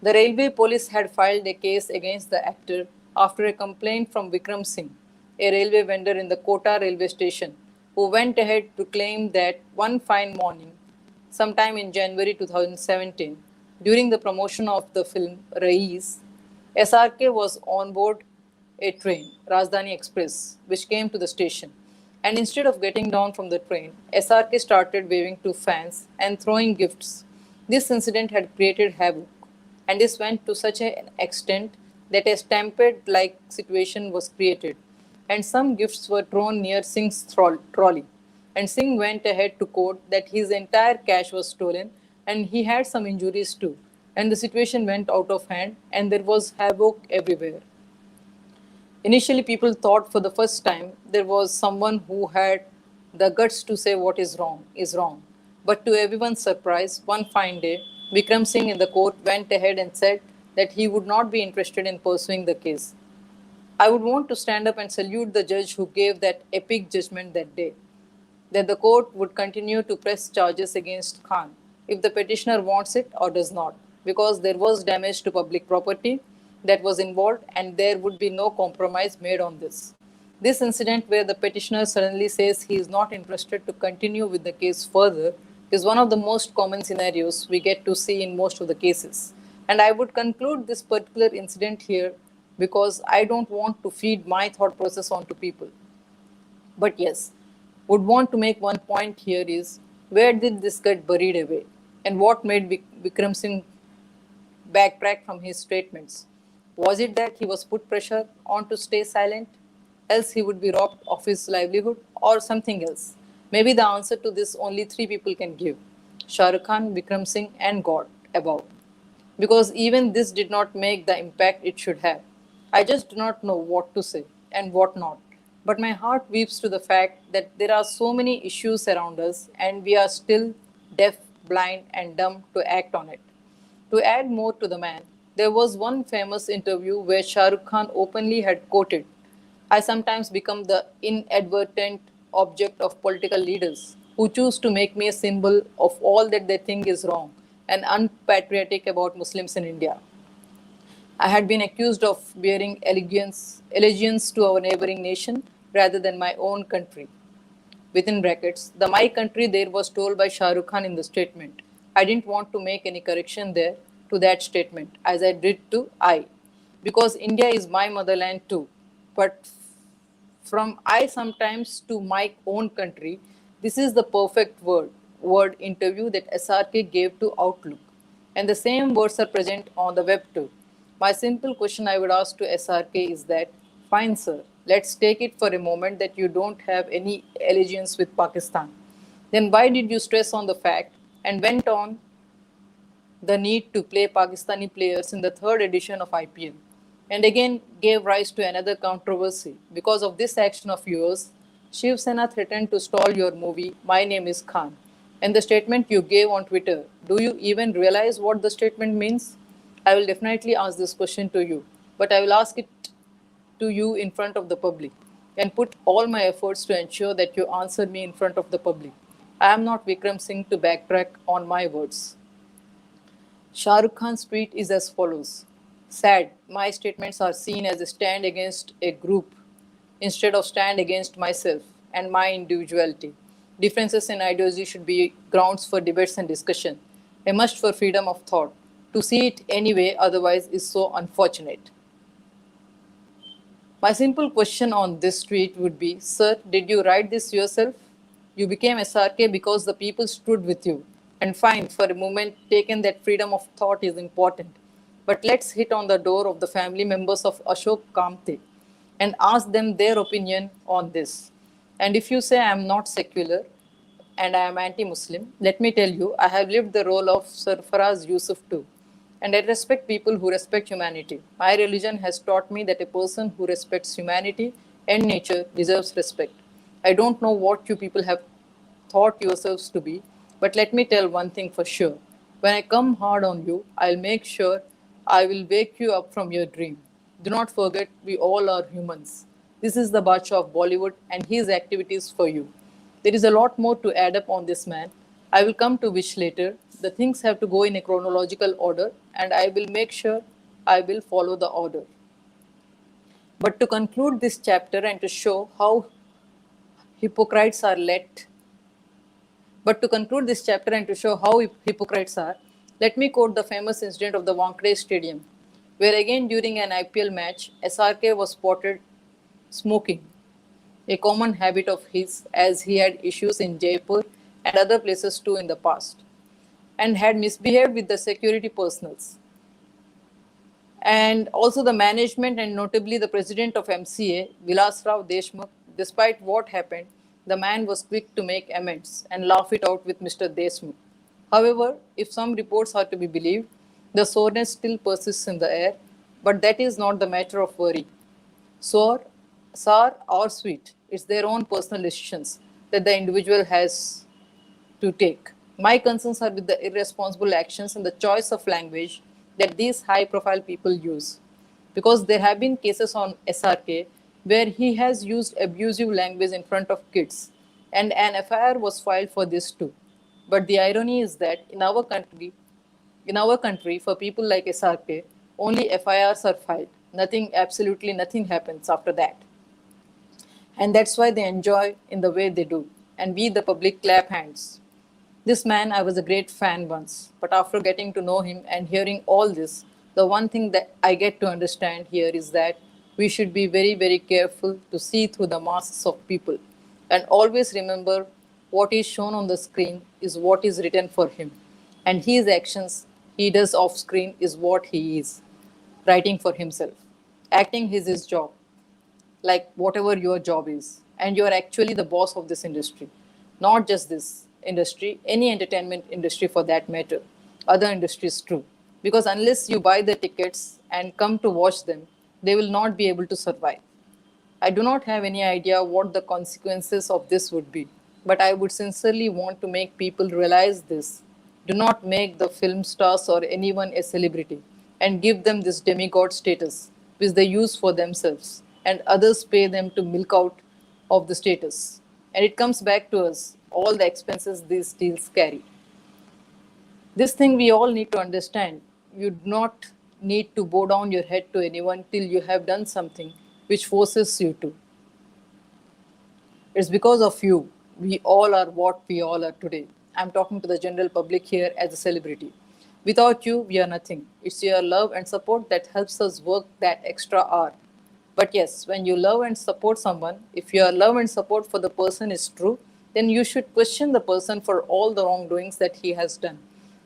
The railway police had filed a case against the actor after a complaint from Vikram Singh, a railway vendor in the Kota railway station, who went ahead to claim that one fine morning, sometime in January 2017, during the promotion of the film Rais, SRK was on board a train, Rajdhani Express, which came to the station. And instead of getting down from the train, SRK started waving to fans and throwing gifts. This incident had created havoc, and this went to such an extent that a stampede like situation was created, and some gifts were thrown near Singh's trolley. And Singh went ahead to court that his entire cash was stolen and he had some injuries too. And the situation went out of hand and there was havoc everywhere. Initially, people thought for the first time there was someone who had the guts to say what is wrong is wrong. But to everyone's surprise, one fine day, Vikram Singh in the court went ahead and said that he would not be interested in pursuing the case. I would want to stand up and salute the judge who gave that epic judgment that day, that the court would continue to press charges against Khan if the petitioner wants it or does not, because there was damage to public property that was involved and there would be no compromise made on this. This incident, where the petitioner suddenly says he is not interested to continue with the case further, is one of the most common scenarios we get to see in most of the cases. And I would conclude this particular incident here because I don't want to feed my thought process onto people. But yes, would want to make one point here is, where did this get buried away? And what made Vikram Singh backtrack from his statements? Was it that he was put pressure on to stay silent? else he would be robbed of his livelihood, or something else? Maybe the answer to this only three people can give: Shah Rukh Khan, Vikram Singh, and God above. Because even this did not make the impact it should have. I just do not know what to say and what not. But my heart weeps to the fact that there are so many issues around us and we are still deaf, blind, and dumb to act on it. To add more to the man, there was one famous interview where Shah Rukh Khan openly had quoted, I sometimes become the inadvertent object of political leaders who choose to make me a symbol of all that they think is wrong and unpatriotic about Muslims in India. I had been accused of bearing allegiance to our neighboring nation rather than my own country. Within brackets, the my country there was told by Shah Rukh Khan in the statement. I didn't want to make any correction there to that statement, as I did to I, because India is my motherland too. But from I sometimes to my own country, this is the perfect word interview that SRK gave to Outlook. And the same words are present on the web too. My simple question I would ask to SRK is that, fine, sir, let's take it for a moment that you don't have any allegiance with Pakistan. Then why did you stress on the fact and went on the need to play Pakistani players in the third edition of IPL, and again gave rise to another controversy. Because of this action of yours, Shiv Sena threatened to stall your movie, My Name is Khan. And the statement you gave on Twitter, do you even realize what the statement means? I will definitely ask this question to you, but I will ask it to you in front of the public and put all my efforts to ensure that you answer me in front of the public. I am not Vikram Singh to backtrack on my words. Shah Rukh Khan's tweet is as follows. Sad, my statements are seen as a stand against a group instead of stand against myself and my individuality. Differences in ideology should be grounds for debates and discussion, a must for freedom of thought. To see it anyway otherwise is so unfortunate. My simple question on this tweet would be, Sir, did you write this yourself? You became SRK because the people stood with you. And fine, for a moment, taken that freedom of thought is important. But let's hit on the door of the family members of Ashok Kamte and ask them their opinion on this. And if you say I am not secular and I am anti Muslim, let me tell you, I have lived the role of Sarfaraz Yusuf too. And I respect people who respect humanity. My religion has taught me that a person who respects humanity and nature deserves respect. I don't know what you people have thought yourselves to be, but let me tell one thing for sure. When I come hard on you, I'll make sure I will wake you up from your dream. Do not forget, we all are humans. This is the Bacha of Bollywood and his activities for you. There is a lot more to add up on this man. I will come to which later. The things have to go in a chronological order, and I will make sure I will follow the order. But to conclude this chapter and to show how hypocrites are let But to conclude this chapter and to show how hypocrites are, let me quote the famous incident of the Wankhede Stadium, where again during an IPL match, SRK was spotted smoking, a common habit of his as he had issues in Jaipur and other places too in the past, and had misbehaved with the security personals. And also the management and notably the president of MCA, Vilas Rao Deshmukh, despite what happened, the man was quick to make amends and laugh it out with Mr. Deshmukh. However, if some reports are to be believed, the soreness still persists in the air, but that is not the matter of worry. Sour, sour or sweet, it's their own personal decisions that the individual has to take. My concerns are with the irresponsible actions and the choice of language that these high profile people use. Because there have been cases on SRK where he has used abusive language in front of kids, and an FIR was filed for this too. But the irony is that in our country, for people like SRK, only FIRs are filed. Nothing, absolutely nothing happens after that. And that's why they enjoy in the way they do. And we, the public, clap hands. This man, I was a great fan once, but after getting to know him and hearing all this, the one thing that I get to understand here is that we should be very, very careful to see through the masks of people and always remember what is shown on the screen is what is written for him, and his actions he does off screen is what he is writing for himself. Acting is his job. like whatever your job is, and you are actually the boss of this industry. Not just this industry, any entertainment industry for that matter, other industries too. Because unless you buy the tickets and come to watch them, they will not be able to survive. I do not have any idea what the consequences of this would be, but I would sincerely want to make people realize this. Do not make the film stars or anyone a celebrity and give them this demigod status, which they use for themselves, and others pay them to milk out of the status. And it comes back to us, all the expenses these deals carry. This thing we all need to understand. You do not need to bow down your head to anyone till you have done something which forces you to. It's because of you. We all are what we all are today. I'm talking to the general public here as a celebrity. Without you, we are nothing. It's your love and support that helps us work that extra hour. But yes, when you love and support someone, if your love and support for the person is true, then you should question the person for all the wrongdoings that he has done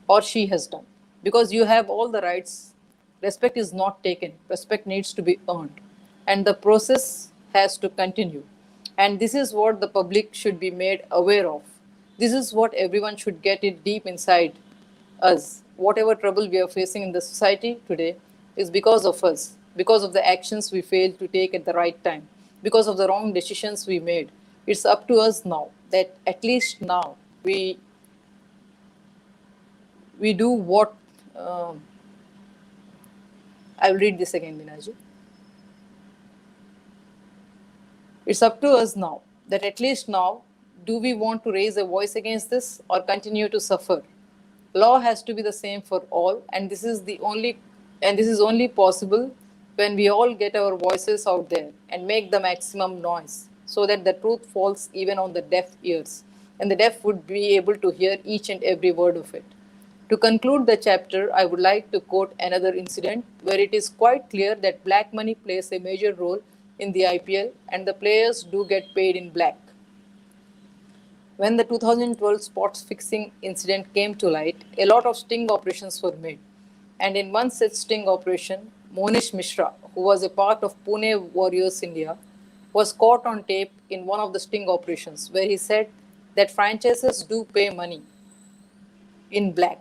or she has done. Because you have all the rights. Respect is not taken, respect needs to be earned. And the process has to continue. And this is what the public should be made aware of. This is what everyone should get it deep inside us. Whatever trouble we are facing in the society today is because of us, because of the actions we failed to take at the right time, because of the wrong decisions we made. It's up to us now that at least now we do what. I will read this again, Minaji. It's up to us now that at least now, do we want to raise a voice against this or continue to suffer? Law has to be the same for all, and this is only possible when we all get our voices out there and make the maximum noise so that the truth falls even on the deaf ears, and the deaf would be able to hear each and every word of it. To conclude the chapter, I would like to quote another incident where it is quite clear that black money plays a major role in the IPL and the players do get paid in black. When the 2012 sports fixing incident came to light, a lot of sting operations were made. And in one such sting operation, Monish Mishra, who was a part of Pune Warriors India, was caught on tape in one of the sting operations where he said that franchises do pay money in black.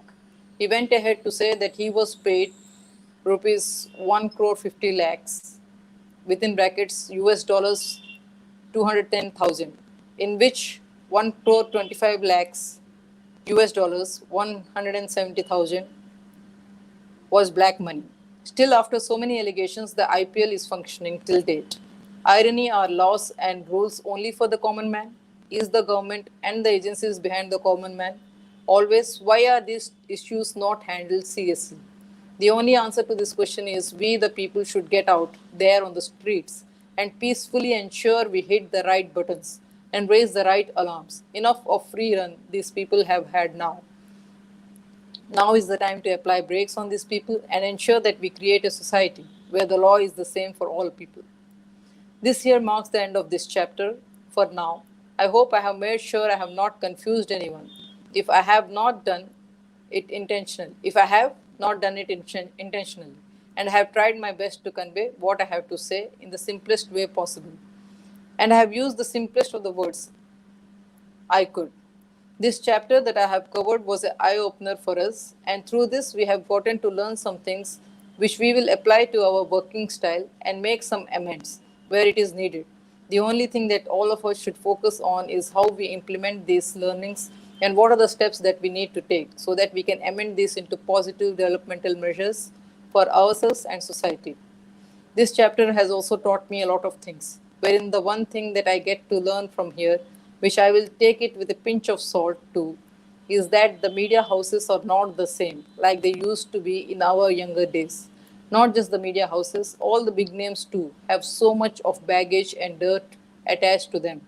He went ahead to say that he was paid rupees 1 crore 50 lakhs within brackets US dollars 210,000, in which 1 crore 25 lakhs US dollars 170,000 was black money. Still, after so many allegations, the IPL is functioning till date. Irony, are laws and rules only for the common man? Is the government and the agencies behind the common man? Always, why are these issues not handled seriously? The only answer to this question is we, the people, should get out there on the streets and peacefully ensure we hit the right buttons and raise the right alarms. Enough of free run these people have had now. Now is the time to apply brakes on these people and ensure that we create a society where the law is the same for all people. This year marks the end of this chapter for now. I hope I have made sure I have not confused anyone. If I have not done it intentionally, if I have not done it intentionally, and I have tried my best to convey what I have to say in the simplest way possible. And I have used the simplest of the words I could. This chapter that I have covered was an eye opener for us, and through this, we have gotten to learn some things which we will apply to our working style and make some amends where it is needed. The only thing that all of us should focus on is how we implement these learnings and what are the steps that we need to take so that we can amend this into positive developmental measures for ourselves and society. This chapter has also taught me a lot of things, wherein the one thing that I get to learn from here, which I will take it with a pinch of salt too, is that the media houses are not the same like they used to be in our younger days. Not just the media houses, all the big names too have so much of baggage and dirt attached to them.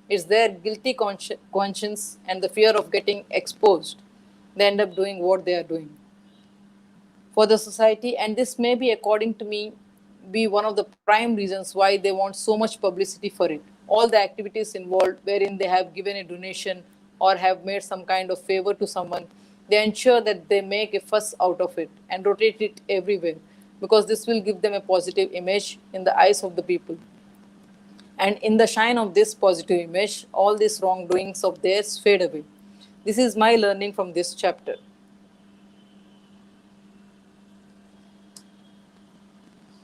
It's their guilty conscience and the fear of getting exposed. They end up doing what they are doing for the society, and this may be, according to me, be one of the prime reasons why they want so much publicity for it. All the activities involved wherein they have given a donation or have made some kind of favor to someone, they ensure that they make a fuss out of it and rotate it everywhere because this will give them a positive image in the eyes of the people. And in the shine of this positive image, all these wrongdoings of theirs fade away. This is my learning from this chapter.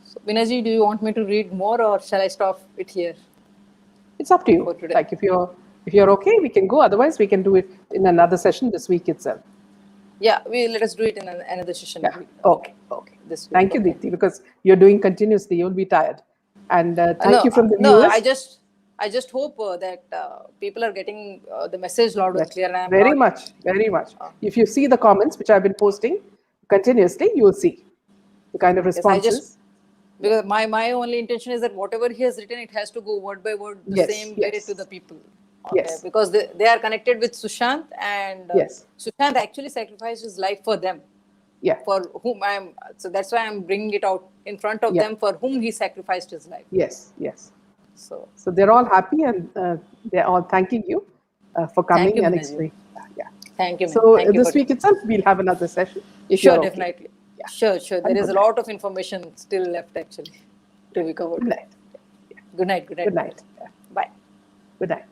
So, Vinaji, do you want me to read more, or shall I stop it here? It's up to you. For today. Like if you're okay, we can go. Otherwise, we can do it in another session this week itself. Yeah, let us do it in another session. Yeah. Okay. This week. Thank you, Deepti, because you're doing continuously. You'll be tired. And thank you from the No, viewers. I just hope that people are getting the message loud and clear. And I'm very not, much. If you see the comments which I've been posting continuously, you will see the kind of responses. Because my only intention is that whatever he has written, it has to go word by word the same way to the people. Yes. Because they are connected with Sushant, and Sushant actually sacrificed his life for them. Yeah. For whom so that's why I'm bringing it out in front of them, for whom he sacrificed his life. Yes. So they're all happy, and they're all thanking you for coming and explaining. Yeah. Thank you. So this week itself, we'll have another session. Sure, definitely. Yeah. Sure. There is a lot of information still left actually to be covered. Good night. Good night. Good night. Bye. Good night.